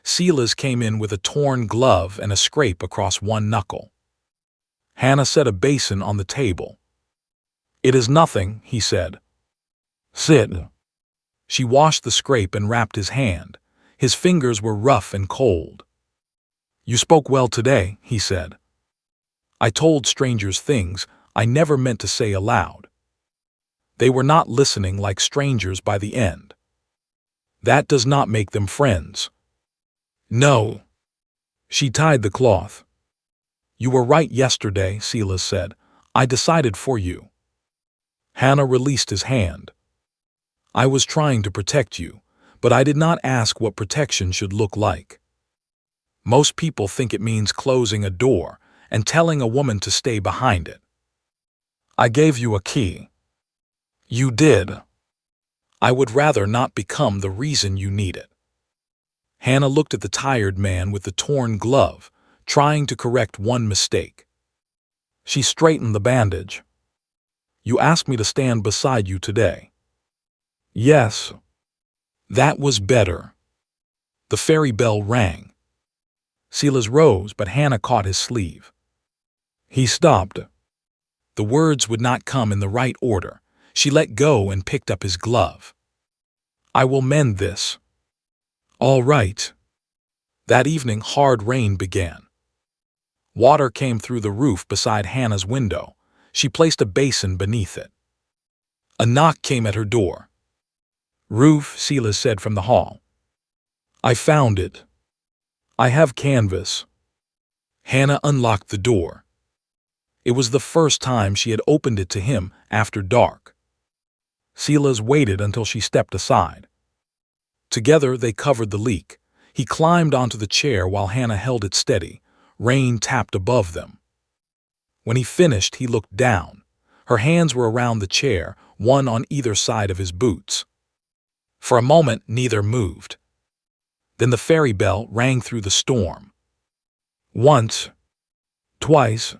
Silas came in with a torn glove and a scrape across one knuckle. Hannah set a basin on the table. It is nothing, he said. Sit. She washed the scrape and wrapped his hand. His fingers were rough and cold. You spoke well today, he said. I told strangers things I never meant to say aloud. They were not listening like strangers by the end. That does not make them friends. No. She tied the cloth. You were right yesterday, Silas said. I decided for you. Hannah released his hand. I was trying to protect you, but I did not ask what protection should look like. Most people think it means closing a door and telling a woman to stay behind it. I gave you a key. You did. I would rather not become the reason you need it. Hannah looked at the tired man with the torn glove, trying to correct one mistake. She straightened the bandage. You asked me to stand beside you today. Yes. That was better. The ferry bell rang. Silas rose, but Hannah caught his sleeve. He stopped. The words would not come in the right order. She let go and picked up his glove. I will mend this. All right. That evening, hard rain began. Water came through the roof beside Hannah's window. She placed a basin beneath it. A knock came at her door. Roof, Silas said from the hall. I found it. I have canvas. Hannah unlocked the door. It was the first time she had opened it to him after dark. Silas waited until she stepped aside. Together they covered the leak. He climbed onto the chair while Hannah held it steady. Rain tapped above them. When he finished, he looked down. Her hands were around the chair, one on either side of his boots. For a moment, neither moved. Then the ferry bell rang through the storm. Once, twice,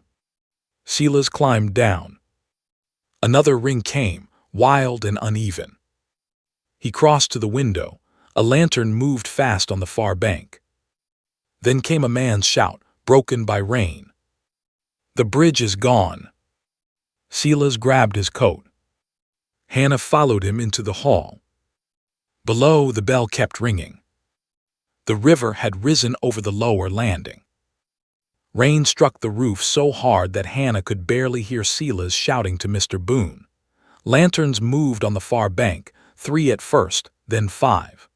Silas climbed down. Another ring came, wild and uneven. He crossed to the window. A lantern moved fast on the far bank. Then came a man's shout, broken by rain. The bridge is gone. Silas grabbed his coat. Hannah followed him into the hall. Below, the bell kept ringing. The river had risen over the lower landing. Rain struck the roof so hard that Hannah could barely hear Silas shouting to Mr. Boone. Lanterns moved on the far bank, 3 at first, then 5.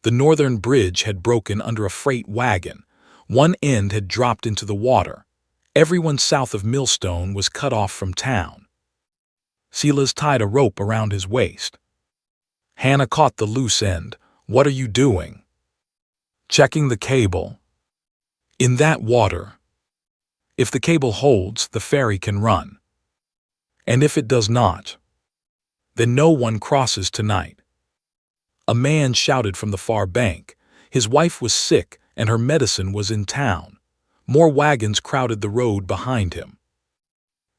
The northern bridge had broken under a freight wagon. One end had dropped into the water. Everyone south of Millstone was cut off from town. Silas tied a rope around his waist. Hannah caught the loose end. What are you doing? Checking the cable. In that water. If the cable holds, the ferry can run. And if it does not, then no one crosses tonight. A man shouted from the far bank. His wife was sick and her medicine was in town. More wagons crowded the road behind him.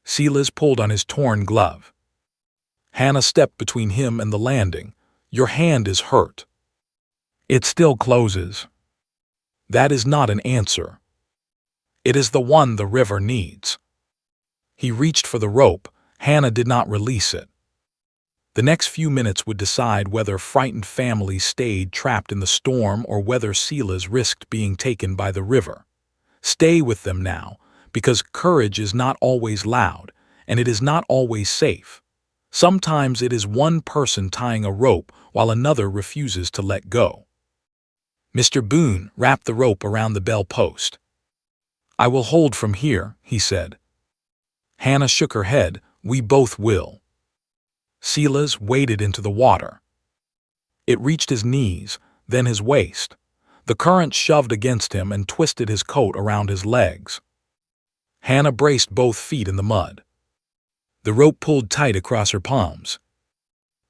Silas pulled on his torn glove. Hannah stepped between him and the landing. Your hand is hurt. It still closes. That is not an answer. It is the one the river needs. He reached for the rope. Hannah did not release it. The next few minutes would decide whether frightened families stayed trapped in the storm or whether Silas risked being taken by the river. Stay with them now, because courage is not always loud, and it is not always safe. Sometimes it is one person tying a rope while another refuses to let go. Mr. Boone wrapped the rope around the bell post. "I will hold from here," he said. Hannah shook her head. "We both will." Silas waded into the water. It reached his knees, then his waist. The current shoved against him and twisted his coat around his legs. Hannah braced both feet in the mud. The rope pulled tight across her palms.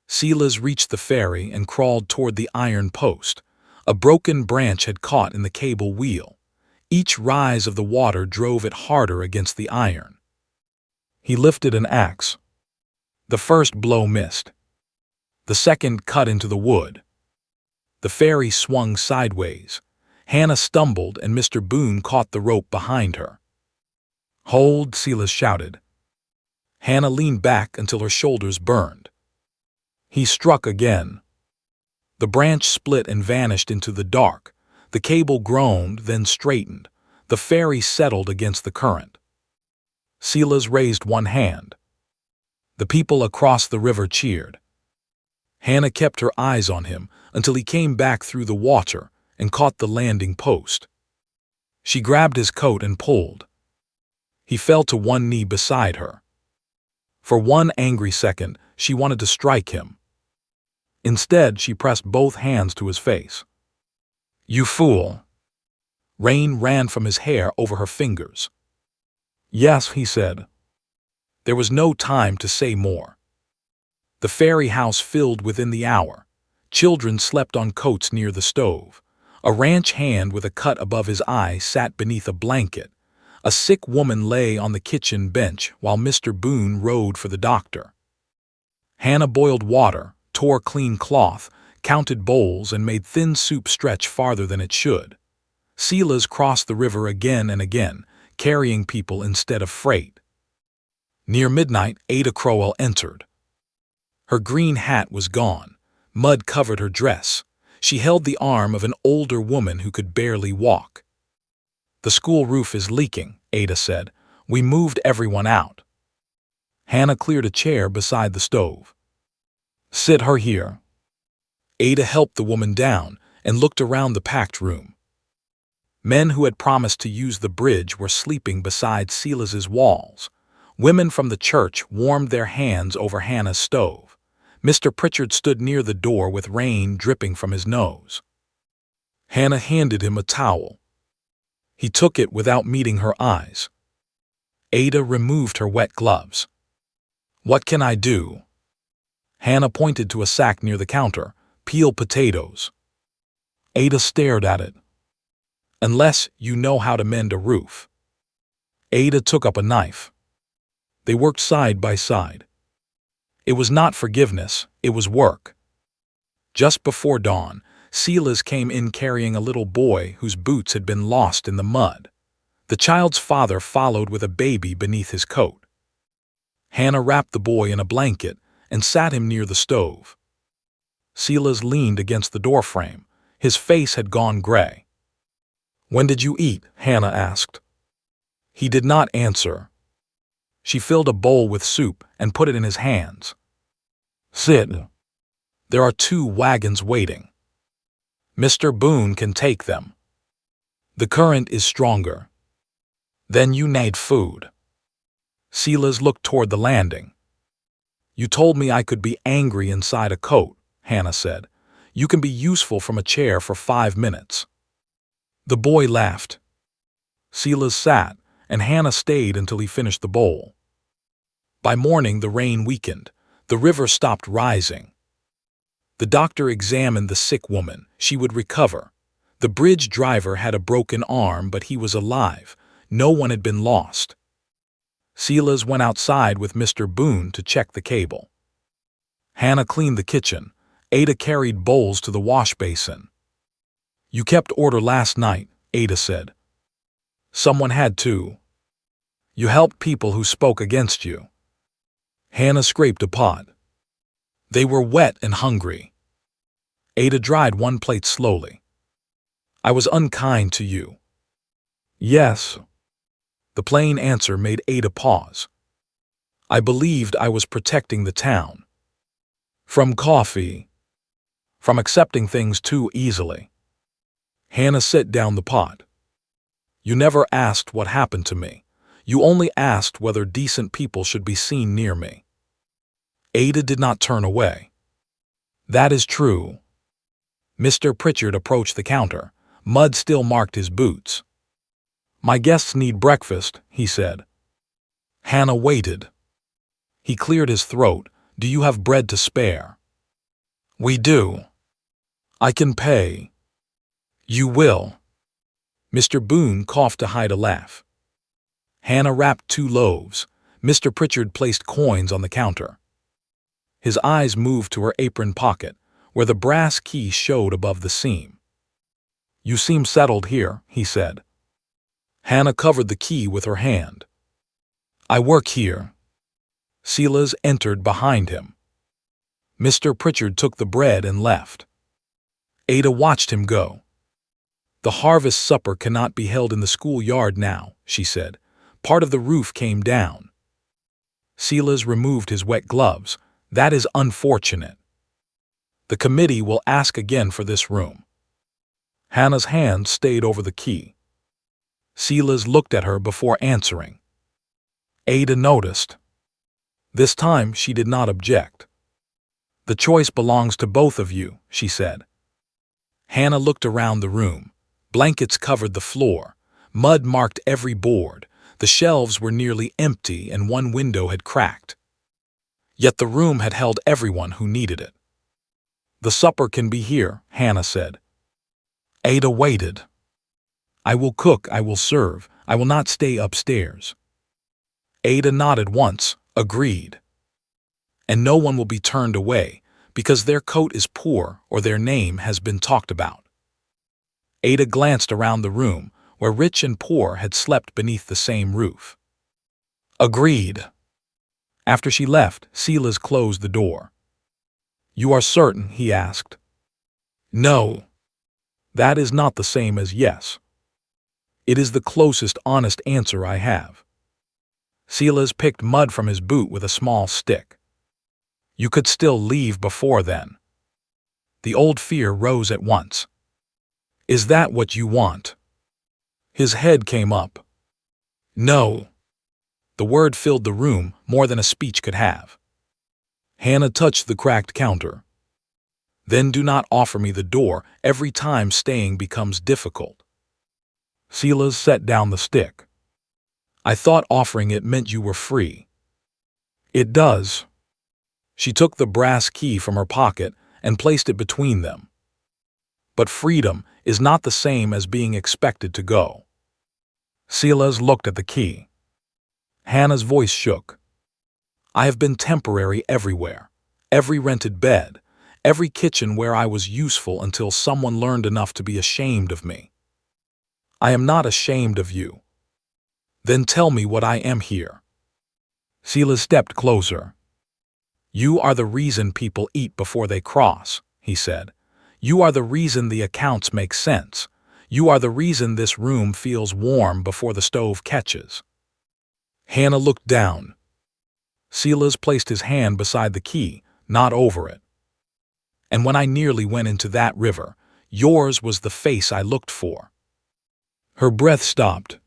Silas reached the ferry and crawled toward the iron post. A broken branch had caught in the cable wheel. Each rise of the water drove it harder against the iron. He lifted an axe. The first blow missed. The second cut into the wood. The ferry swung sideways. Hannah stumbled and Mr. Boone caught the rope behind her. "Hold," Silas shouted. Hannah leaned back until her shoulders burned. He struck again. The branch split and vanished into the dark. The cable groaned, then straightened. The ferry settled against the current. Silas raised one hand. The people across the river cheered. Hannah kept her eyes on him until he came back through the water and caught the landing post. She grabbed his coat and pulled. He fell to one knee beside her. For one angry second, she wanted to strike him. Instead, she pressed both hands to his face. "You fool!" Rain ran from his hair over her fingers. "Yes," he said. There was no time to say more. The ferry house filled within the hour. Children slept on coats near the stove. A ranch hand with a cut above his eye sat beneath a blanket. A sick woman lay on the kitchen bench while Mr. Boone rode for the doctor. Hannah boiled water, tore clean cloth, counted bowls, and made thin soup stretch farther than it should. Silas crossed the river again and again, carrying people instead of freight. Near midnight, Ada Crowell entered. Her green hat was gone. Mud covered her dress. She held the arm of an older woman who could barely walk. "The school roof is leaking," Ada said. "We moved everyone out." Hannah cleared a chair beside the stove. "Sit her here." Ada helped the woman down and looked around the packed room. Men who had promised to use the bridge were sleeping beside Silas's walls. Women from the church warmed their hands over Hannah's stove. Mr. Pritchard stood near the door with rain dripping from his nose. Hannah handed him a towel. He took it without meeting her eyes. Ada removed her wet gloves. "What can I do?" Hannah pointed to a sack near the counter. "Peel potatoes." Ada stared at it. "Unless you know how to mend a roof." Ada took up a knife. They worked side by side. It was not forgiveness, it was work. Just before dawn, Silas came in carrying a little boy whose boots had been lost in the mud. The child's father followed with a baby beneath his coat. Hannah wrapped the boy in a blanket and sat him near the stove. Silas leaned against the doorframe. His face had gone gray. "When did you eat?" Hannah asked. He did not answer. She filled a bowl with soup and put it in his hands. "Sit. There are 2 wagons waiting. Mr. Boone can take them. The current is stronger. Then you need food." Silas looked toward the landing. "You told me I could be angry inside a coat," Hannah said. "You can be useful from a chair for 5 minutes." The boy laughed. Silas sat, and Hannah stayed until he finished the bowl. By morning, the rain weakened. The river stopped rising. The doctor examined the sick woman. She would recover. The bridge driver had a broken arm, but he was alive. No one had been lost. Silas went outside with Mr. Boone to check the cable. Hannah cleaned the kitchen. Ada carried bowls to the wash basin. "You kept order last night," Ada said. "Someone had to. You helped people who spoke against you." Hannah scraped a pot. They were wet and hungry. Ada dried one plate slowly. I was unkind to you. Yes. The plain answer made Ada pause. I believed I was protecting the town. From coffee. From accepting things too easily. Hannah set down the pot. You never asked what happened to me. You only asked whether decent people should be seen near me. Ada did not turn away. That is true. Mr. Pritchard approached the counter. Mud still marked his boots. My guests need breakfast, he said. Hannah waited. He cleared his throat. Do you have bread to spare? We do. I can pay. You will. Mr. Boone coughed to hide a laugh. Hannah wrapped 2 loaves. Mr. Pritchard placed coins on the counter. His eyes moved to her apron pocket, where the brass key showed above the seam. You seem settled here, he said. Hannah covered the key with her hand. I work here. Silas entered behind him. Mr. Pritchard took the bread and left. Ada watched him go. The harvest supper cannot be held in the schoolyard now, she said. Part of the roof came down. Silas removed his wet gloves. That is unfortunate. The committee will ask again for this room. Hannah's hand stayed over the key. Silas looked at her before answering. Ada noticed. This time she did not object. The choice belongs to both of you, she said. Hannah looked around the room. Blankets covered the floor. Mud marked every board. The shelves were nearly empty and one window had cracked. Yet the room had held everyone who needed it. The supper can be here, Hannah said. Ada waited. I will cook, I will serve, I will not stay upstairs. Ada nodded once, agreed. And no one will be turned away, because their coat is poor or their name has been talked about. Ada glanced around the room, where rich and poor had slept beneath the same roof. Agreed. After she left, Silas closed the door. You are certain? He asked. No. That is not the same as yes. It is the closest honest answer I have. Silas picked mud from his boot with a small stick. You could still leave before then. The old fear rose at once. Is that what you want? His head came up. No. The word filled the room more than a speech could have. Hannah touched the cracked counter. Then do not offer me the door every time staying becomes difficult. Silas set down the stick. I thought offering it meant you were free. It does. She took the brass key from her pocket and placed it between them. But freedom is not the same as being expected to go. Silas looked at the key. Hannah's voice shook. I have been temporary everywhere, every rented bed, every kitchen where I was useful until someone learned enough to be ashamed of me. I am not ashamed of you. Then tell me what I am here. Silas stepped closer. You are the reason people eat before they cross, he said. You are the reason the accounts make sense. You are the reason this room feels warm before the stove catches. Hannah looked down. Silas placed his hand beside the key, not over it. And when I nearly went into that river, yours was the face I looked for. Her breath stopped.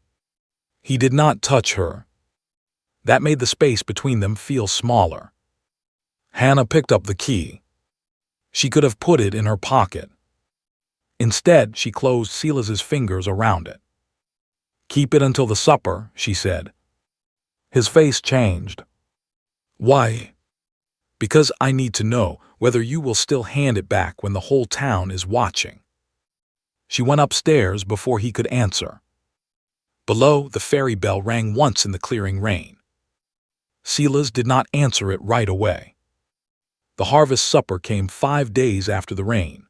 He did not touch her. That made the space between them feel smaller. Hannah picked up the key. She could have put it in her pocket. Instead, she closed Silas's fingers around it. Keep it until the supper, she said. His face changed. Why? Because I need to know whether you will still hand it back when the whole town is watching. She went upstairs before he could answer. Below, the ferry bell rang once in the clearing rain. Silas did not answer it right away. The harvest supper came 5 days after the rain.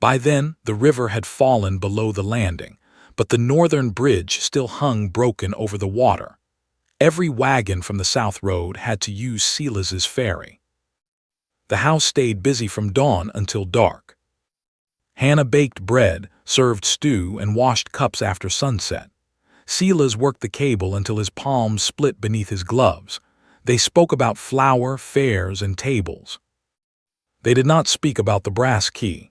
By then, the river had fallen below the landing, but the northern bridge still hung broken over the water. Every wagon from the South Road had to use Silas's ferry. The house stayed busy from dawn until dark. Hannah baked bread, served stew, and washed cups after sunset. Silas worked the cable until his palms split beneath his gloves. They spoke about flour, fairs, and tables. They did not speak about the brass key.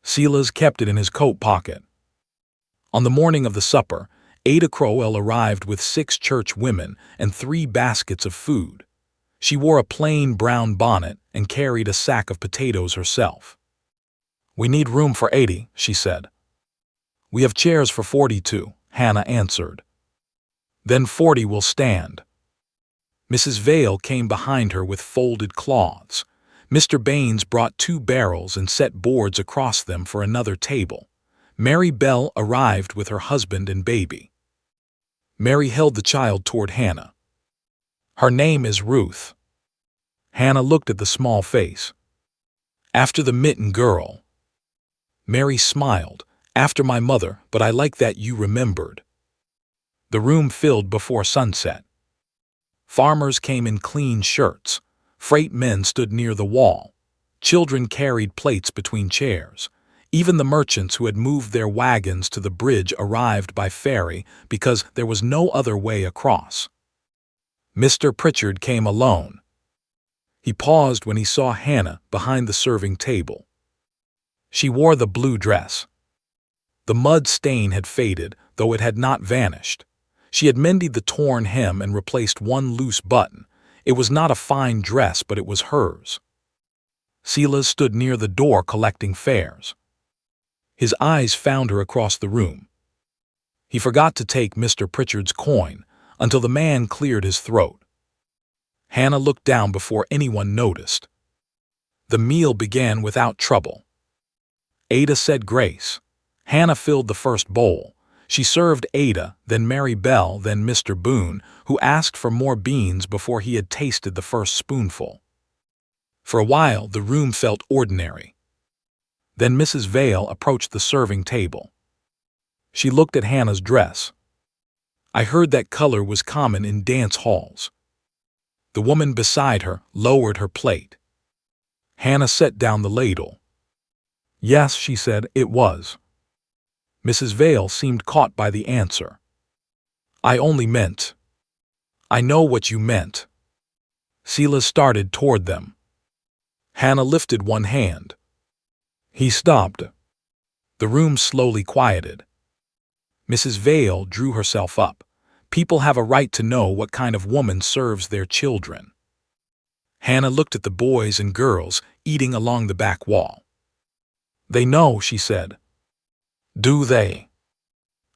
Silas kept it in his coat pocket. On the morning of the supper, Ada Crowell arrived with 6 church women and 3 baskets of food. She wore a plain brown bonnet and carried a sack of potatoes herself. "We need room for 80, she said. "We have chairs for 42, Hannah answered. "Then 40 will stand." Mrs. Vale came behind her with folded cloths. Mr. Baines brought 2 barrels and set boards across them for another table. Mary Bell arrived with her husband and baby. Mary held the child toward Hannah. "Her name is Ruth." Hannah looked at the small face. "After the Mitten girl." Mary smiled. "After my mother, but I like that you remembered." The room filled before sunset. Farmers came in clean shirts. Freight men stood near the wall. Children carried plates between chairs. Even the merchants who had moved their wagons to the bridge arrived by ferry because there was no other way across. Mr. Pritchard came alone. He paused when he saw Hannah behind the serving table. She wore the blue dress. The mud stain had faded, though it had not vanished. She had mended the torn hem and replaced one loose button. It was not a fine dress, but it was hers. Silas stood near the door collecting fares. His eyes found her across the room. He forgot to take Mr. Pritchard's coin until the man cleared his throat. Hannah looked down before anyone noticed. The meal began without trouble. Ada said grace. Hannah filled the first bowl. She served Ada, then Mary Bell, then Mr. Boone, who asked for more beans before he had tasted the first spoonful. For a while, the room felt ordinary. Then Mrs. Vale approached the serving table. She looked at Hannah's dress. "I heard that color was common in dance halls." The woman beside her lowered her plate. Hannah set down the ladle. "Yes," she said, "it was." Mrs. Vale seemed caught by the answer. "I only meant—" "I know what you meant." Silas started toward them. Hannah lifted one hand. He stopped. The room slowly quieted. Mrs. Vale drew herself up. People have a right to know what kind of woman serves their children. Hannah looked at the boys and girls eating along the back wall. "They know," she said. "Do they?"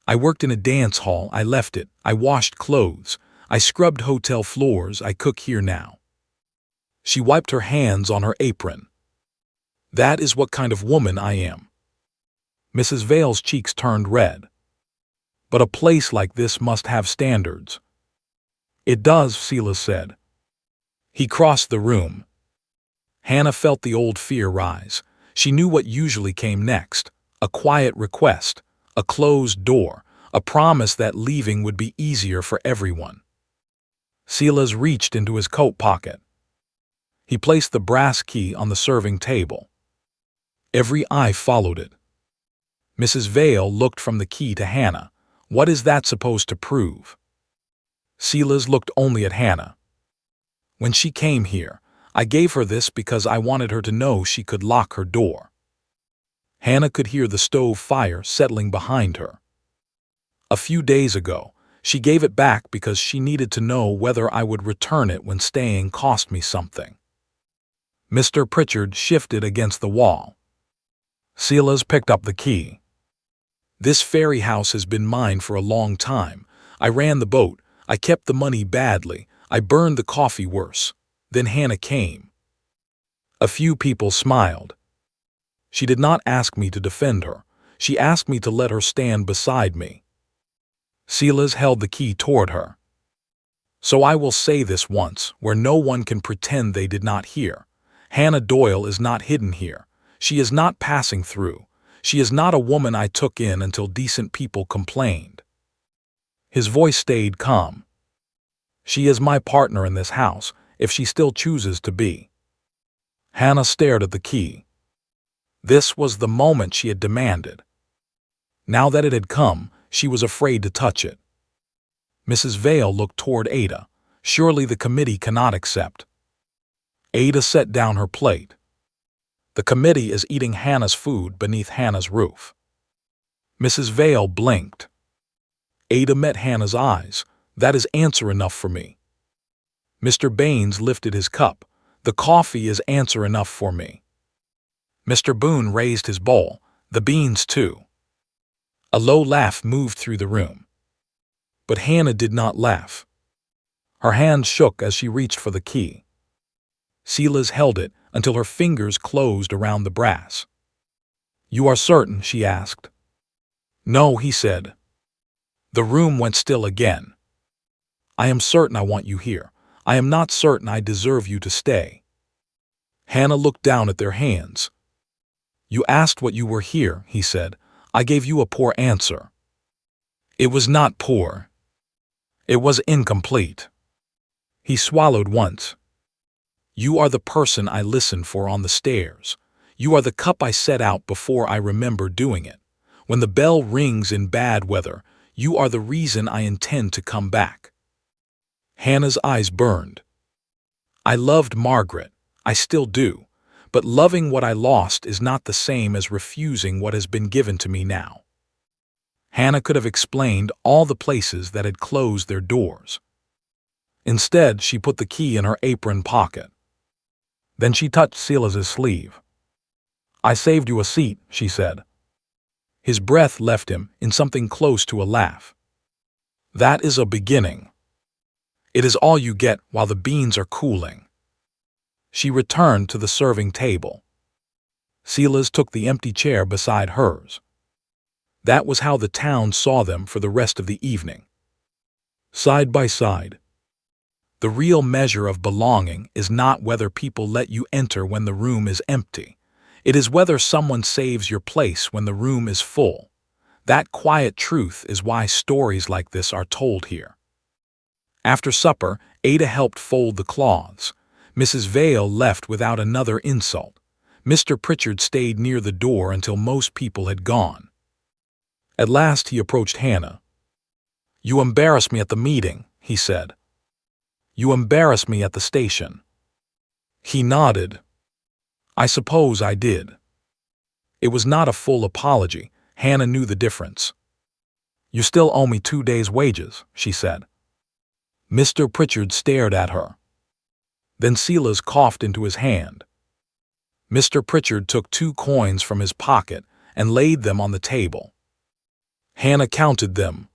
"I worked in a dance hall. I left it. I washed clothes. I scrubbed hotel floors. I cook here now." She wiped her hands on her apron. "That is what kind of woman I am." Mrs. Vale's cheeks turned red. "But a place like this must have standards." "It does," Silas said. He crossed the room. Hannah felt the old fear rise. She knew what usually came next. A quiet request, a closed door, a promise that leaving would be easier for everyone. Silas reached into his coat pocket. He placed the brass key on the serving table. Every eye followed it. Mrs. Vale looked from the key to Hannah. "What is that supposed to prove?" Silas looked only at Hannah. "When she came here, I gave her this because I wanted her to know she could lock her door." Hannah could hear the stove fire settling behind her. "A few days ago, she gave it back because she needed to know whether I would return it when staying cost me something." Mr. Pritchard shifted against the wall. Silas picked up the key. "This ferry house has been mine for a long time. I ran the boat. I kept the money badly. I burned the coffee worse. Then Hannah came." A few people smiled. "She did not ask me to defend her. She asked me to let her stand beside me." Silas held the key toward her. "So I will say this once, where no one can pretend they did not hear. Hannah Doyle is not hidden here. She is not passing through. She is not a woman I took in until decent people complained." His voice stayed calm. "She is my partner in this house, if she still chooses to be." Hannah stared at the key. This was the moment she had demanded. Now that it had come, she was afraid to touch it. Mrs. Vale looked toward Ada. Surely the committee cannot accept. Ada set down her plate. The committee is eating Hannah's food beneath Hannah's roof. Mrs. Vale blinked. Ada met Hannah's eyes. That is answer enough for me. Mr. Baines lifted his cup. The coffee is answer enough for me. Mr. Boone raised his bowl. The beans too. A low laugh moved through the room. But Hannah did not laugh. Her hand shook as she reached for the key. Silas held it until her fingers closed around the brass. "You are certain?" she asked. "No," he said. The room went still again. "I am certain I want you here. I am not certain I deserve you to stay." Hannah looked down at their hands. "You asked what you were here," he said. "I gave you a poor answer." "It was not poor. It was incomplete." He swallowed once. "You are the person I listened for on the stairs. You are the cup I set out before I remember doing it. When the bell rings in bad weather, you are the reason I intend to come back." Hannah's eyes burned. "I loved Margaret. I still do. But loving what I lost is not the same as refusing what has been given to me now." Hannah could have explained all the places that had closed their doors. Instead, she put the key in her apron pocket. Then she touched Silas's sleeve. "I saved you a seat," she said. His breath left him in something close to a laugh. "That is a beginning. It is all you get while the beans are cooling." She returned to the serving table. Silas took the empty chair beside hers. That was how the town saw them for the rest of the evening. Side by side. The real measure of belonging is not whether people let you enter when the room is empty. It is whether someone saves your place when the room is full. That quiet truth is why stories like this are told here. After supper, Ada helped fold the cloths. Mrs. Vale left without another insult. Mr. Pritchard stayed near the door until most people had gone. At last he approached Hannah. "You embarrassed me at the meeting," he said. "You embarrassed me at the station." He nodded. "I suppose I did." It was not a full apology. Hannah knew the difference. "You still owe me 2 days' wages," she said. Mr. Pritchard stared at her. Then Silas coughed into his hand. Mr. Pritchard took 2 coins from his pocket and laid them on the table. Hannah counted them.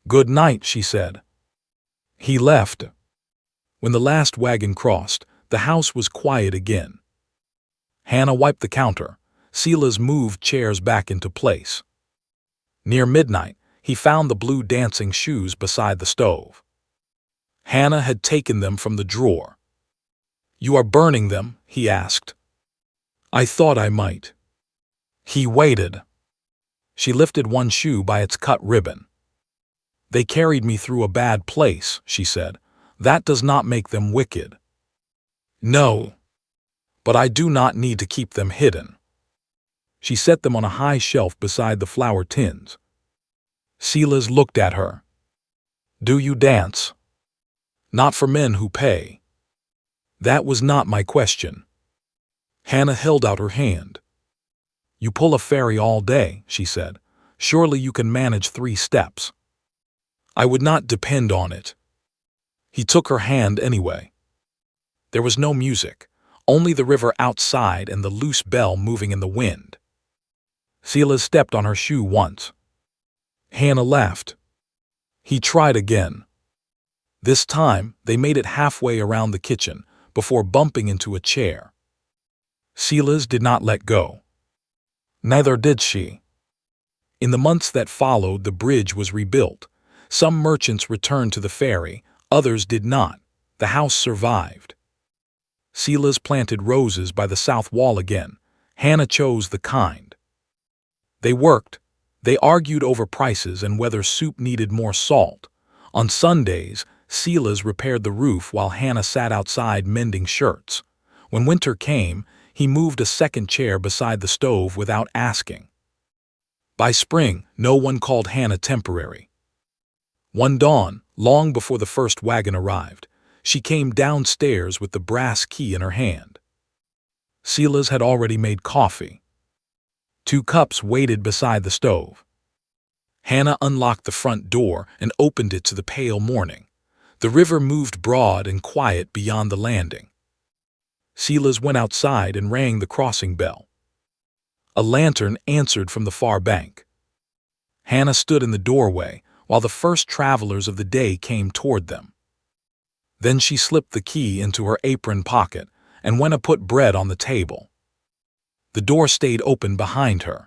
"Good night," she said. He left. When the last wagon crossed, the house was quiet again. Hannah wiped the counter. Silas moved chairs back into place. Near midnight, he found the blue dancing shoes beside the stove. Hannah had taken them from the drawer. "You are burning them?" he asked. "I thought I might." He waited. She lifted one shoe by its cut ribbon. "They carried me through a bad place," she said. "That does not make them wicked." "No. But I do not need to keep them hidden." She set them on a high shelf beside the flour tins. Silas looked at her. "Do you dance?" "Not for men who pay." "That was not my question." Hannah held out her hand. "You pull a ferry all day," she said. "Surely you can manage 3 steps." "I would not depend on it." He took her hand anyway. There was no music, only the river outside and the loose bell moving in the wind. Silas stepped on her shoe once. Hannah laughed. He tried again. This time, they made it halfway around the kitchen before bumping into a chair. Silas did not let go. Neither did she. In the months that followed, the bridge was rebuilt. Some merchants returned to the ferry, others did not. The house survived. Silas planted roses by the south wall again. Hannah chose the kind. They worked. They argued over prices and whether soup needed more salt. On Sundays, Silas repaired the roof while Hannah sat outside mending shirts. When winter came, he moved a second chair beside the stove without asking. By spring, no one called Hannah temporary. One dawn, long before the first wagon arrived, she came downstairs with the brass key in her hand. Silas had already made coffee. 2 cups waited beside the stove. Hannah unlocked the front door and opened it to the pale morning. The river moved broad and quiet beyond the landing. Silas went outside and rang the crossing bell. A lantern answered from the far bank. Hannah stood in the doorway while the first travelers of the day came toward them. Then she slipped the key into her apron pocket and went to put bread on the table. The door stayed open behind her.